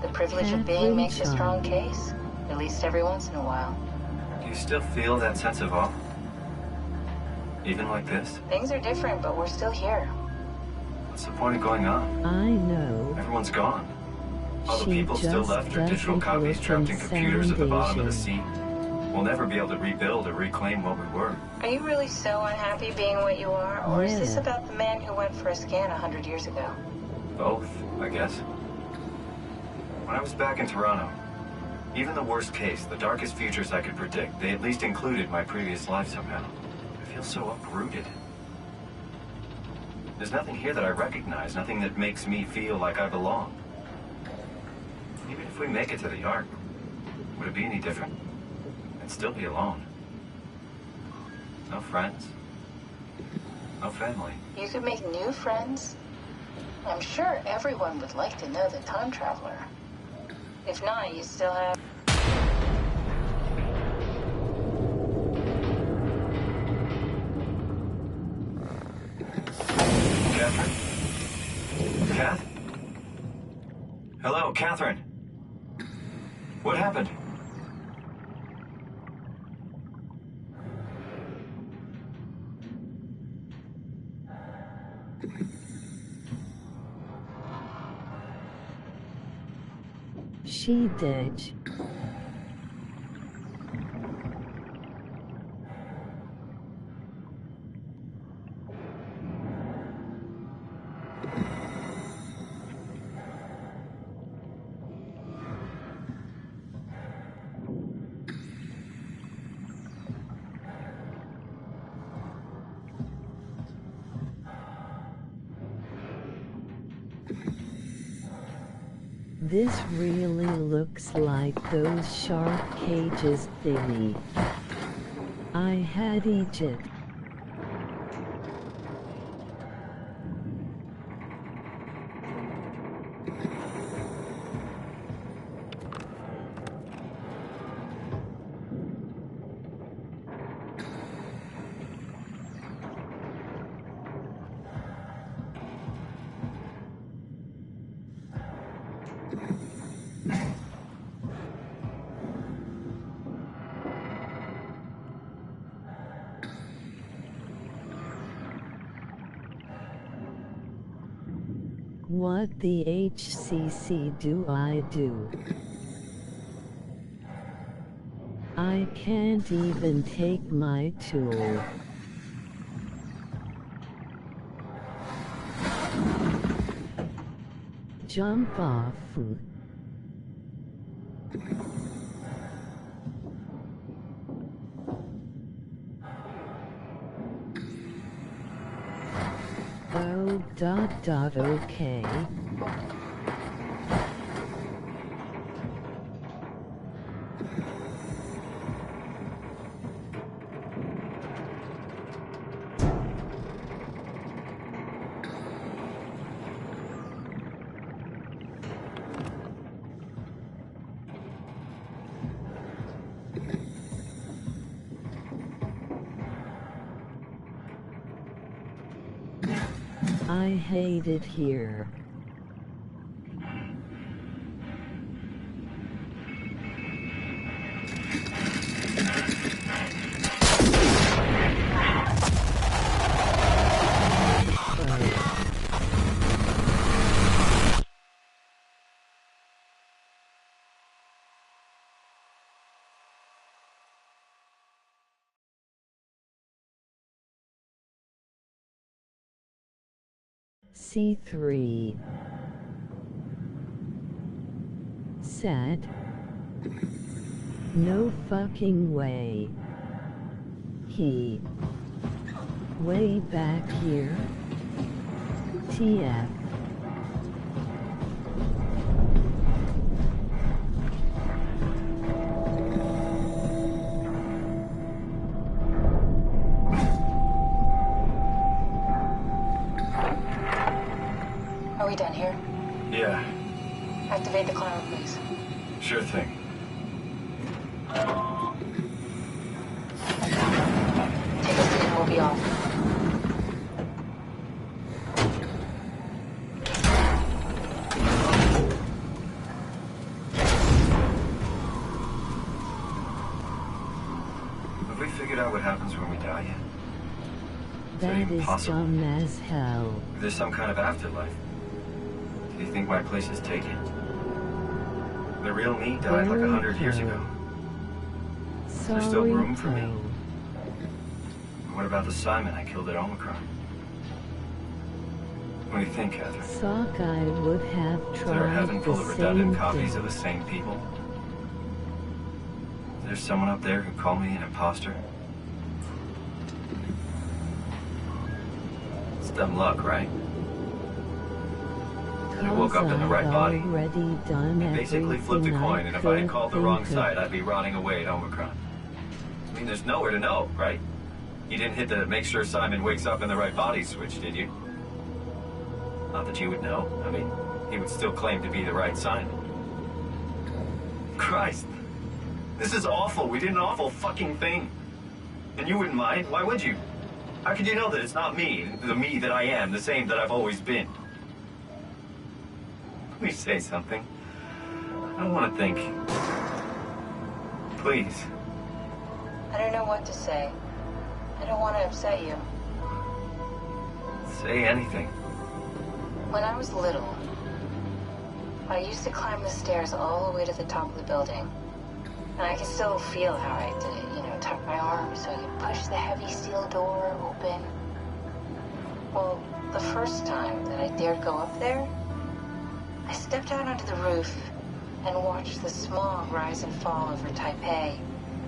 The privilege of being makes a strong case, at least every once in a while. Do you still feel that sense of awe? Even like this? Things are different, but we're still here. What's the point of going on? I know. Everyone's gone. All the She people still just left are digital doesn't copies look trapped in and computers at the sound bottom of the Asian. sea. We'll never be able to rebuild or reclaim what we were. Are you really so unhappy being what you are, or is this Yeah. about the man who went for a scan 100 years ago? Both, I guess. When I was back in Toronto, even the worst case, the darkest futures I could predict, they at least included my previous life somehow. I feel so uprooted. There's nothing here that I recognize, nothing that makes me feel like I belong. Even if we make it to the Ark, would it be any different? I'd still be alone. No friends. No family. You could make new friends. I'm sure everyone would like to know the time traveler. If not, you still have... Catherine? Kath? Hello, Catherine. What happened? She did. This really looks like those shark cages thingy I had Egypt. What the HCC do I do? I can't even take my tool. Jump off. Okay. I hate it here. C3 Sad. No fucking way. He way back here. TF. Are we done here? Yeah, Activate the climber, please. sure thing. Take a seat and we'll be off. Have we figured out what happens when we die yet? That even is possible? dumb as hell. If there's some kind of afterlife, do you think my place is taken? The real me died like 100 years ago. Is there still room for me? What about the Simon I killed at Omicron? What do you think, Catherine? Sockeye would have Is there a tried heaven full the of same redundant copies thing. of the same people? Is there someone up there who called me an imposter? It's dumb luck, right? I woke up in the right body. Already done I basically flipped a everything coin, and if I had could called the wrong think of. side, I'd be rotting away at Omicron. I mean, there's nowhere to know, right? You didn't hit the make sure Simon wakes up in the right body switch, did you? Not that you would know. I mean, he would still claim to be the right Simon. Christ. This is awful. We did an awful fucking thing. And you wouldn't mind. Why would you? How could you know that it's not me, the me that I am, the same that I've always been? Please say something. I don't want to think. Please. I don't know what to say. I don't want to upset you. Say anything. When I was little, I used to climb the stairs all the way to the top of the building. And I can still feel how I did it, tuck my arms so I could push the heavy steel door open. Well, the first time that I dared go up there, I stepped out onto the roof and watched the smog rise and fall over Taipei.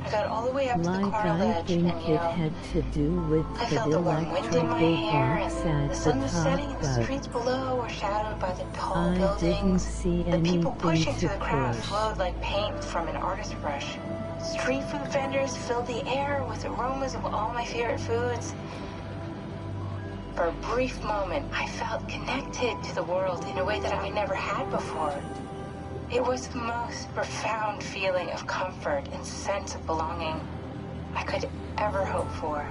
I got all the way up to the Like corner I ledge, think and it had to do with I the felt the warm wind in my electrical hair, box and at the the sun was setting, top, and the but streets below were shadowed by the tall I didn't buildings. see The people anything pushing to through the crowd push. flowed like paint from an artist brush. Street food vendors filled the air with aromas of all my favorite foods. For a brief moment, I felt connected to the world in a way that I never had before. It was the most profound feeling of comfort and sense of belonging I could ever hope for.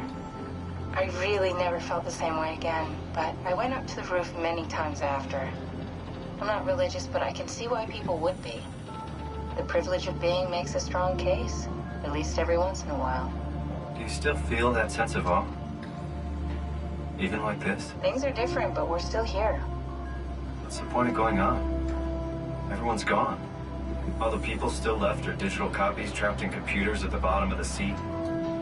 I really never felt the same way again, but I went up to the roof many times after. I'm not religious, but I can see why people would be. The privilege of being makes a strong case, at least every once in a while. Do you still feel that sense of awe? Even like this? Things are different, but we're still here. What's the point of going on? Everyone's gone. All the people still left are digital copies trapped in computers at the bottom of the sea.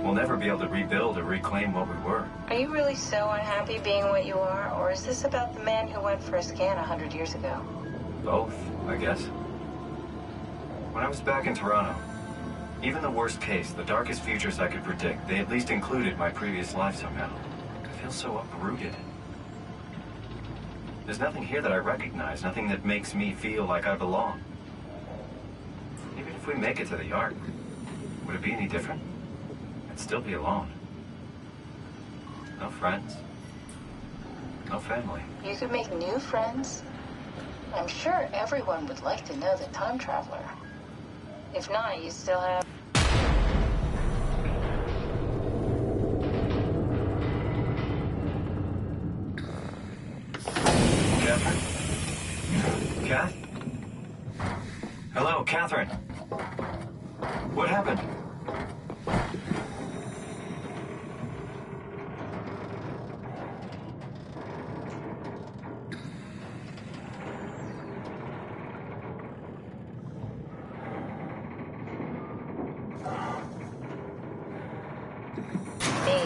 We'll never be able to rebuild or reclaim what we were. Are you really so unhappy being what you are, or is this about the man who went for a scan 100 years ago? Both, I guess. When I was back in Toronto, even the worst case, the darkest futures I could predict, they at least included my previous life somehow. I feel so uprooted. There's nothing here that I recognize, nothing that makes me feel like I belong. Even if we make it to the Ark, would it be any different? I'd still be alone. No friends. No family. You could make new friends. I'm sure everyone would like to know the time traveler. If not, you still have... Kath? Hello, Catherine. What happened?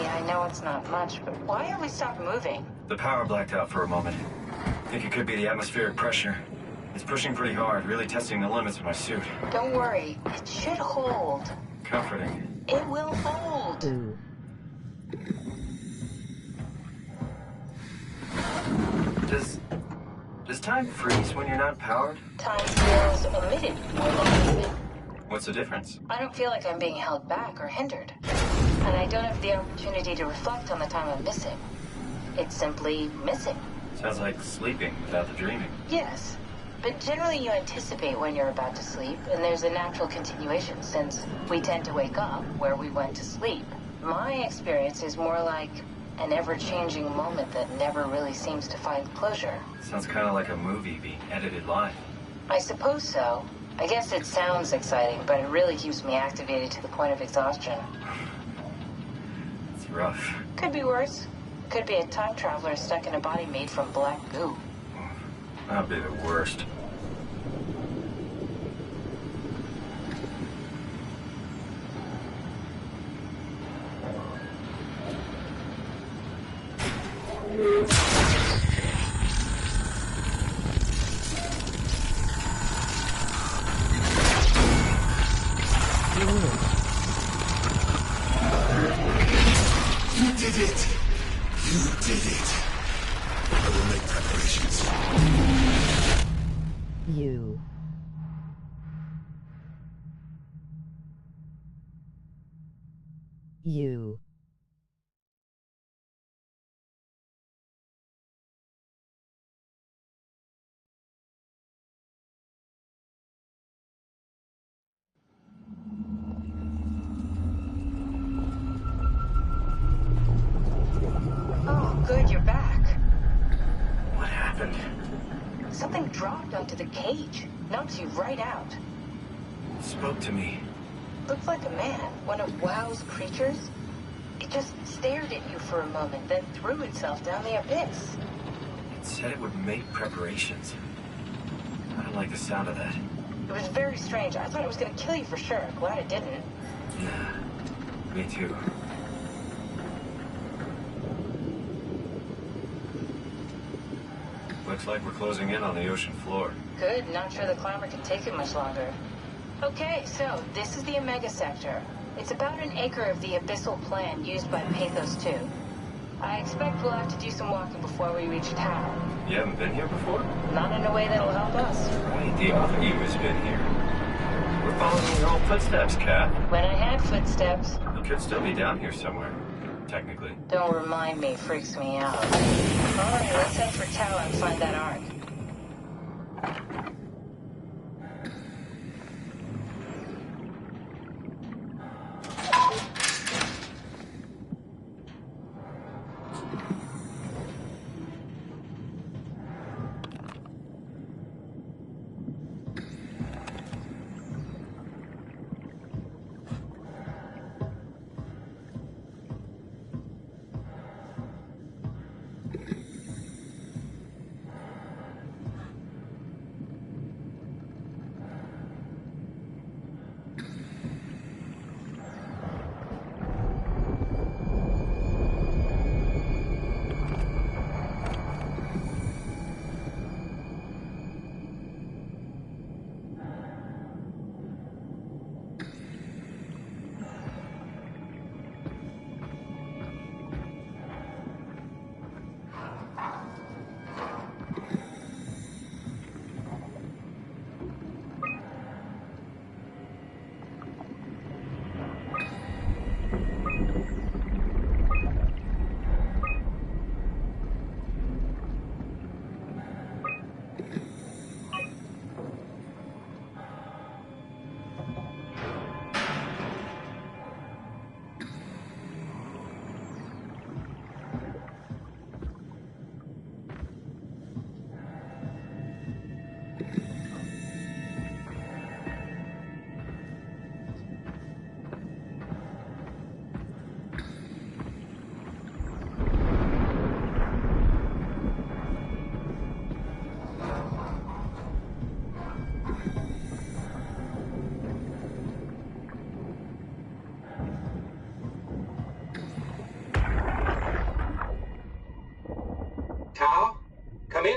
I know it's not much, but why have we stopped moving? The power blacked out for a moment. Think it could be the atmospheric pressure. It's pushing pretty hard, really testing the limits of my suit. Don't worry, it should hold. Comforting. It will hold. Ooh. Does time freeze when you're not powered? Time feels omitted more than needed. What's the difference? I don't feel like I'm being held back or hindered. And I don't have the opportunity to reflect on the time I'm missing. It's simply missing. Sounds like sleeping without the dreaming. Yes. But generally you anticipate when you're about to sleep, and there's a natural continuation since we tend to wake up where we went to sleep. My experience is more like an ever-changing moment that never really seems to find closure. Sounds kind of like a movie being edited live. I suppose so. I guess it sounds exciting, but it really keeps me activated to the point of exhaustion. It's rough. Could be worse. Could be a time traveler stuck in a body made from black goo. That'd be the worst. You did it! You did it! I will make preparations. You. You. Oh, good, you're back. What happened? Something dropped onto the cage. Knocks you right out. Spoke to me. Looked like a man, one of WoW's creatures. It just stared at you for a moment, then threw itself down the abyss. It said it would make preparations. I don't like the sound of that. It was very strange. I thought it was going to kill you for sure. Glad it didn't. Yeah, me too. Looks like we're closing in on the ocean floor. Good. Not sure the climber can take it much longer. Okay, so this is the Omega Sector. It's about an acre of the abyssal plan used by Pathos 2. I expect we'll have to do some walking before we reach town. You haven't been here before? Not in a way that'll help us. Right, the other you has been here. We're following your own footsteps, Kat. When I had footsteps. You could still be down here somewhere, technically. Don't remind me, freaks me out. Alright, let's head for Tau and find that ark.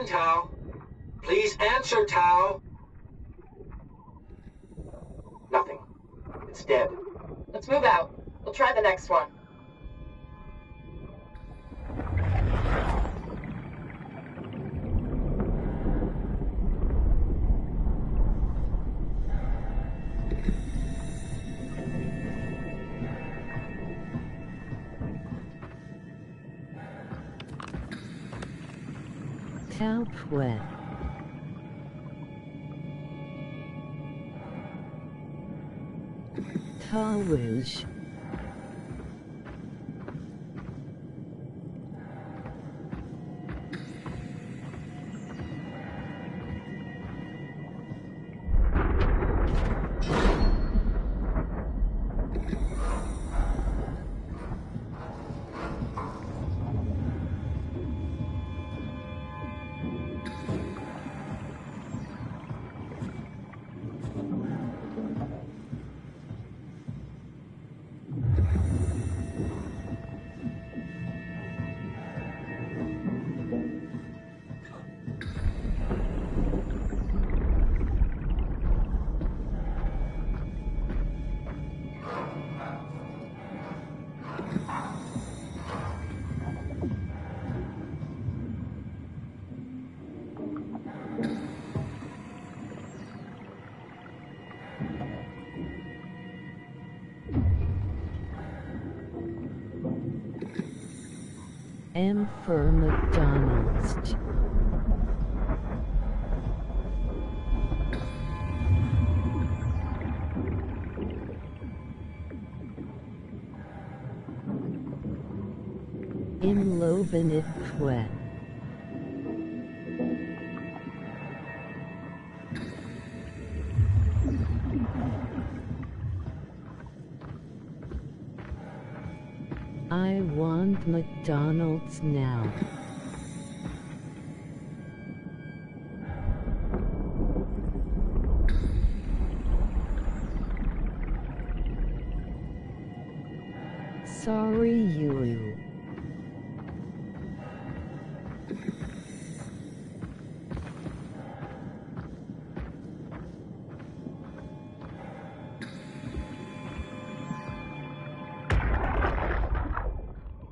in, Tao. Please answer, Tao. Nothing. It's dead. Let's move out. We'll try the next one. Tao Pwet. Tawuj. M for McDonald's. In Lovenit Pwet. I want McDonald's now. Sorry, Yulu.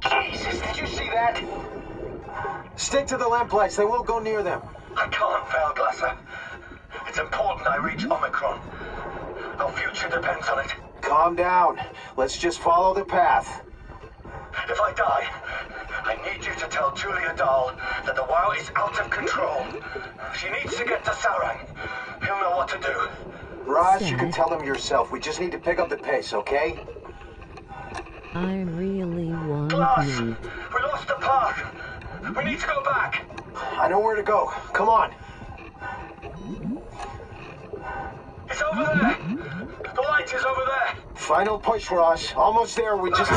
Jesus, did you see that? Stick to the lamplights. They won't go near them. I can't fail, Glasser. It's important I reach Omicron. Our future depends on it. Calm down. Let's just follow the path. If I die, I need you to tell Julia Dahl that the WoW is out of control. She needs to get to Sarang. He'll know what to do. Raj, you can tell him yourself. We just need to pick up the pace, okay? I really want Glass! meat. We lost the path. We need to go back. I know where to go. Come on. It's over there. The light is over there. Final push, Raj. Almost there. We just...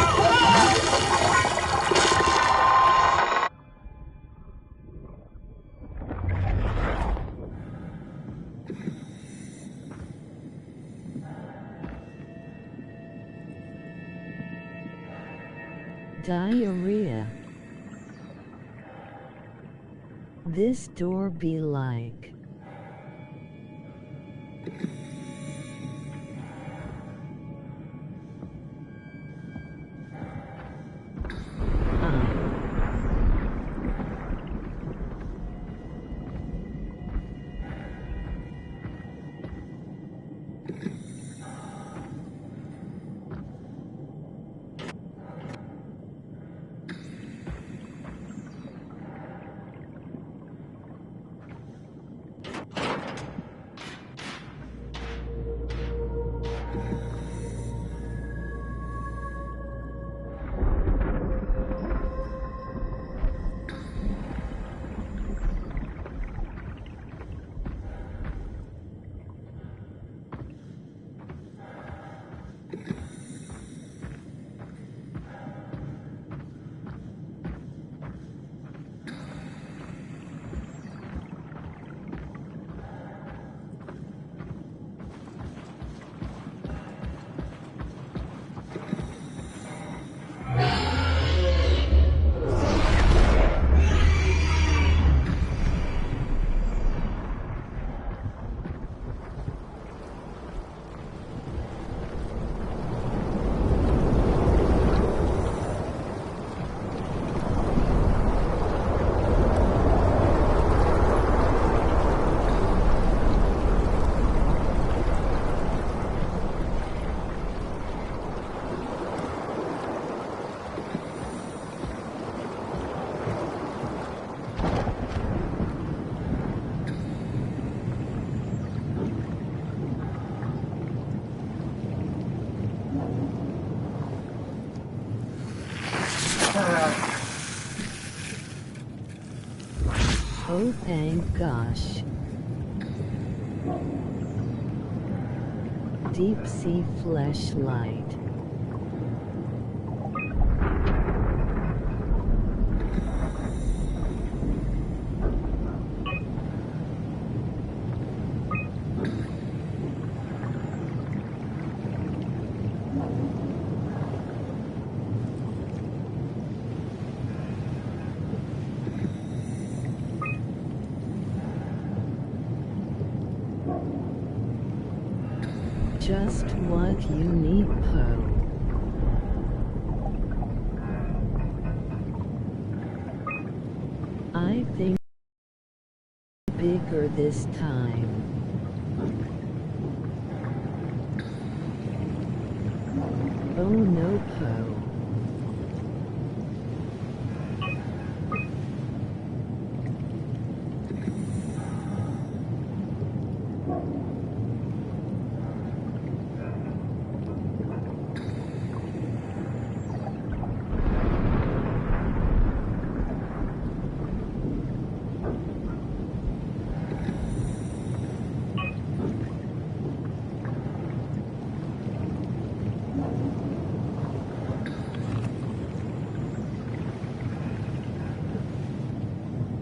Diarrhea. This door be like. Oh, thank gosh. Deep sea fleshlight. Just what you need, Poe. I think bigger this time. Oh no, Poe.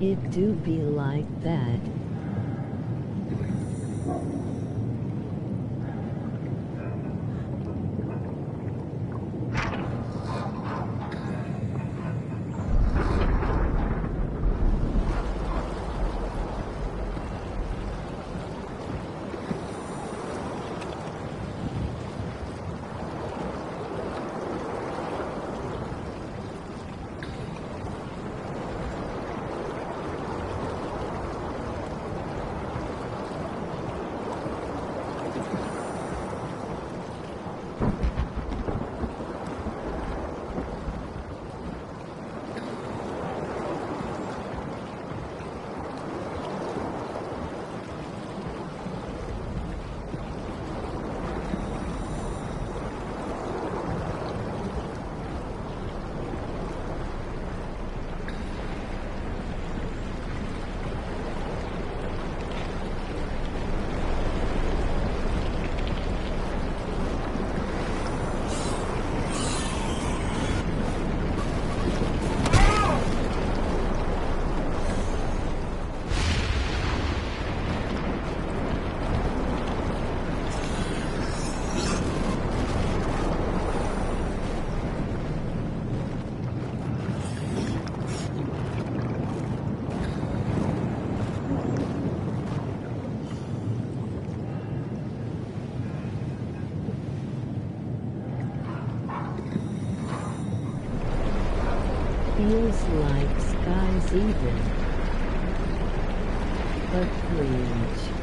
It do be like that. Feels like sky's even. But cringe.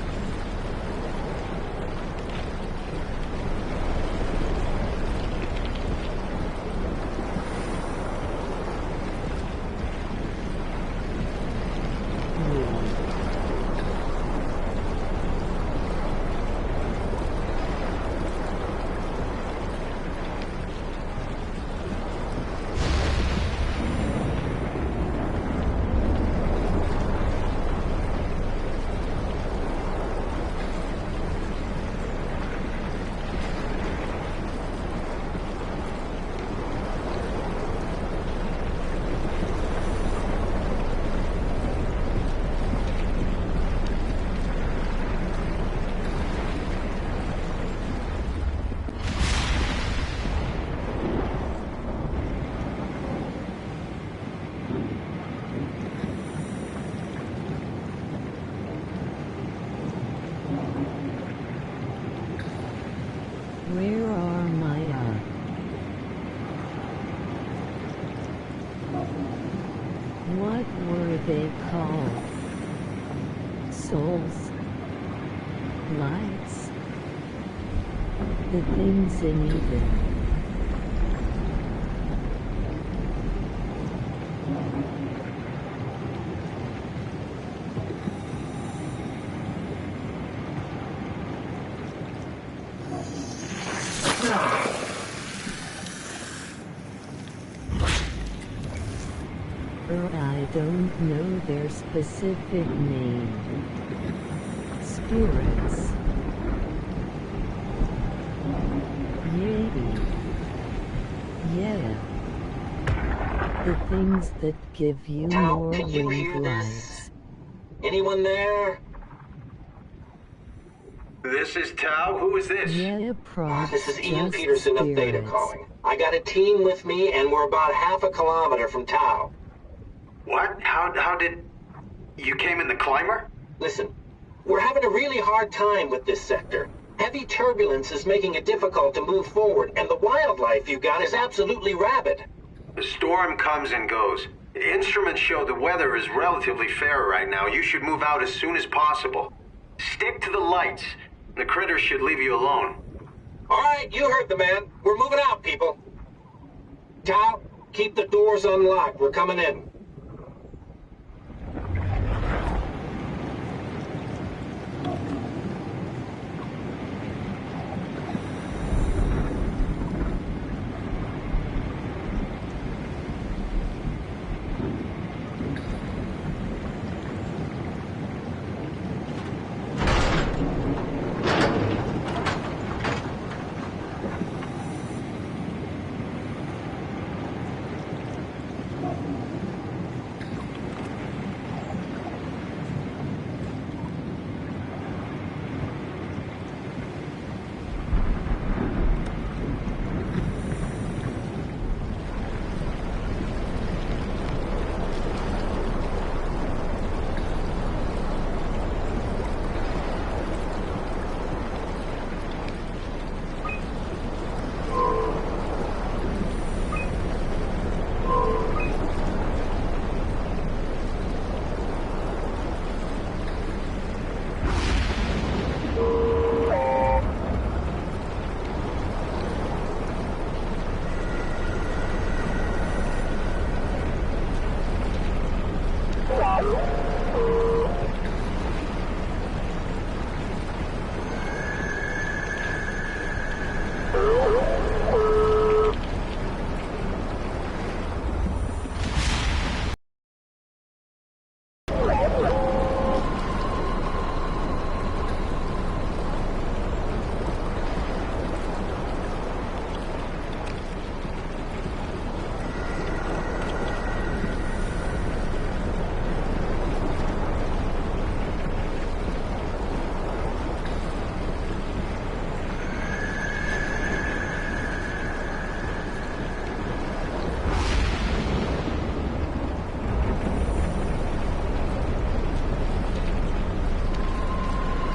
Where are my what were they called? Souls? Lights? The things in even. don't know their specific name. Spirits. Maybe. Yeah. The things that give you more wing lights. Anyone there? This is Tao. Who is this? Yeah, props, This is Ian just Peterson of Theta spirits. calling. I got a team with me, and we're about half a kilometer from Tao. What? How did... You came in the climber? Listen, we're having a really hard time with this sector. Heavy turbulence is making it difficult to move forward, and the wildlife you got is absolutely rabid. The storm comes and goes. Instruments show the weather is relatively fair right now. You should move out as soon as possible. Stick to the lights. The critters should leave you alone. All right, you heard the man. We're moving out, people. Tao, keep the doors unlocked. We're coming in.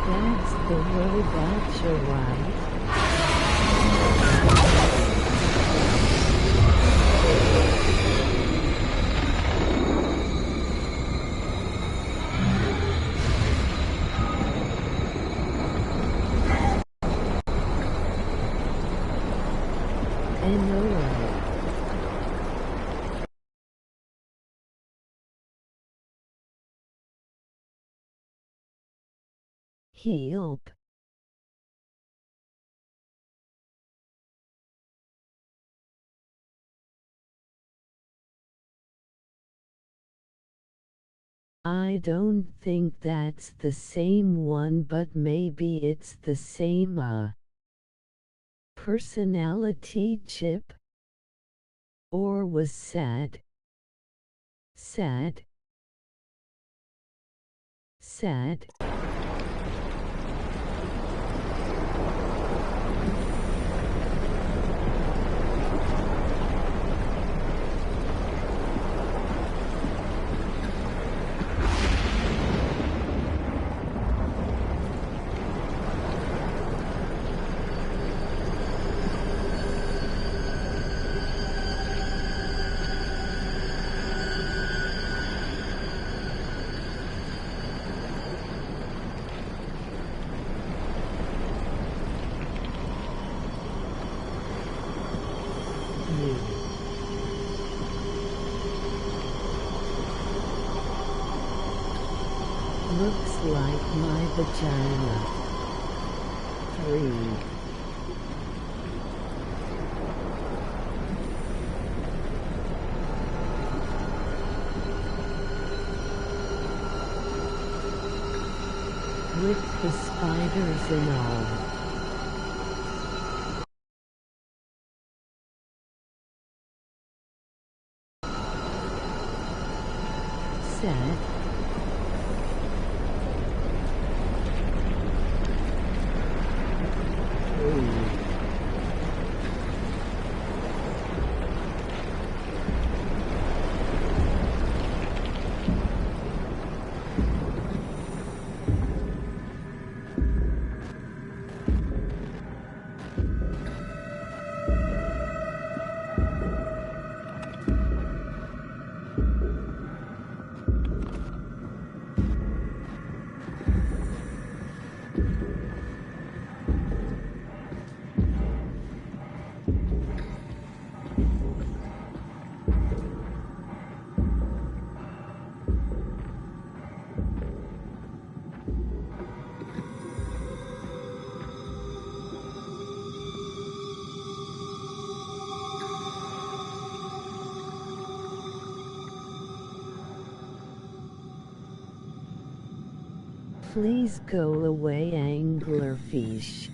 That's the robot, you're right. Help. I don't think that's the same one, but maybe it's the same personality chip. Or was sad. Sad. Looks like my vagina. 3. with the spiders and all. Set. Please go away, anglerfish.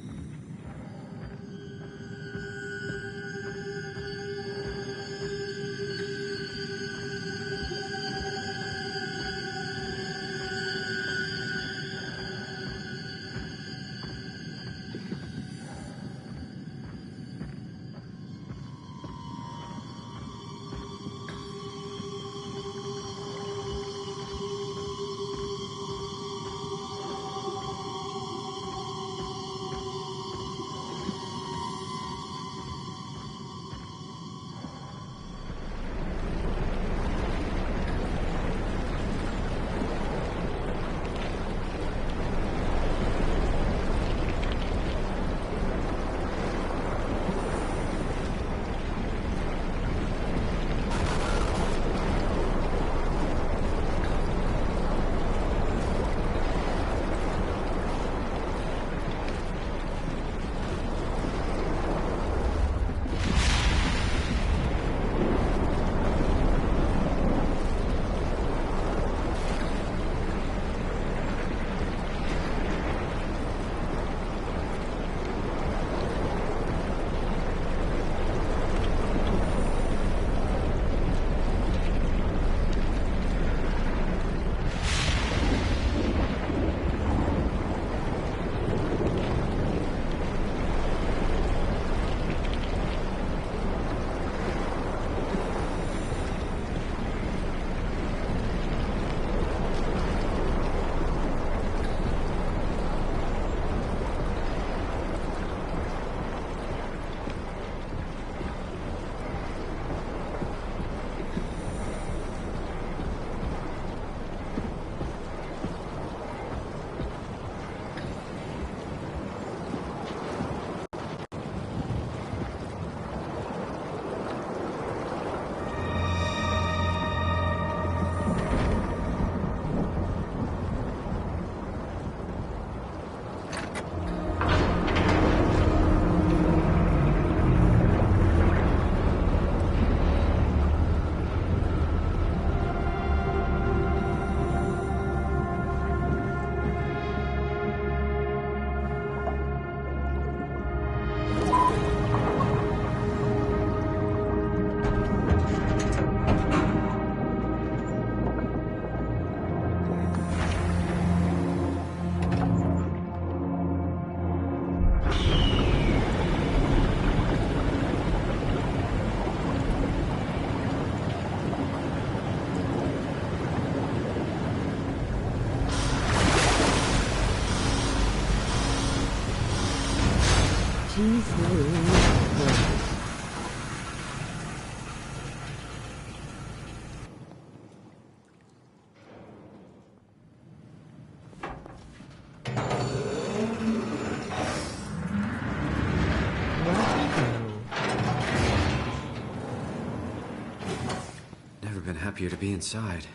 Never been happier to be inside.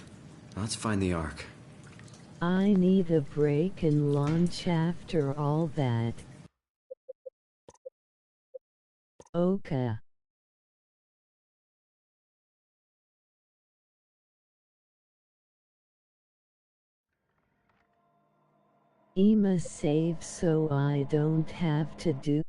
Let's find the Ark. I need a break and lunch after all that. Okay. I'ma save so I don't have to do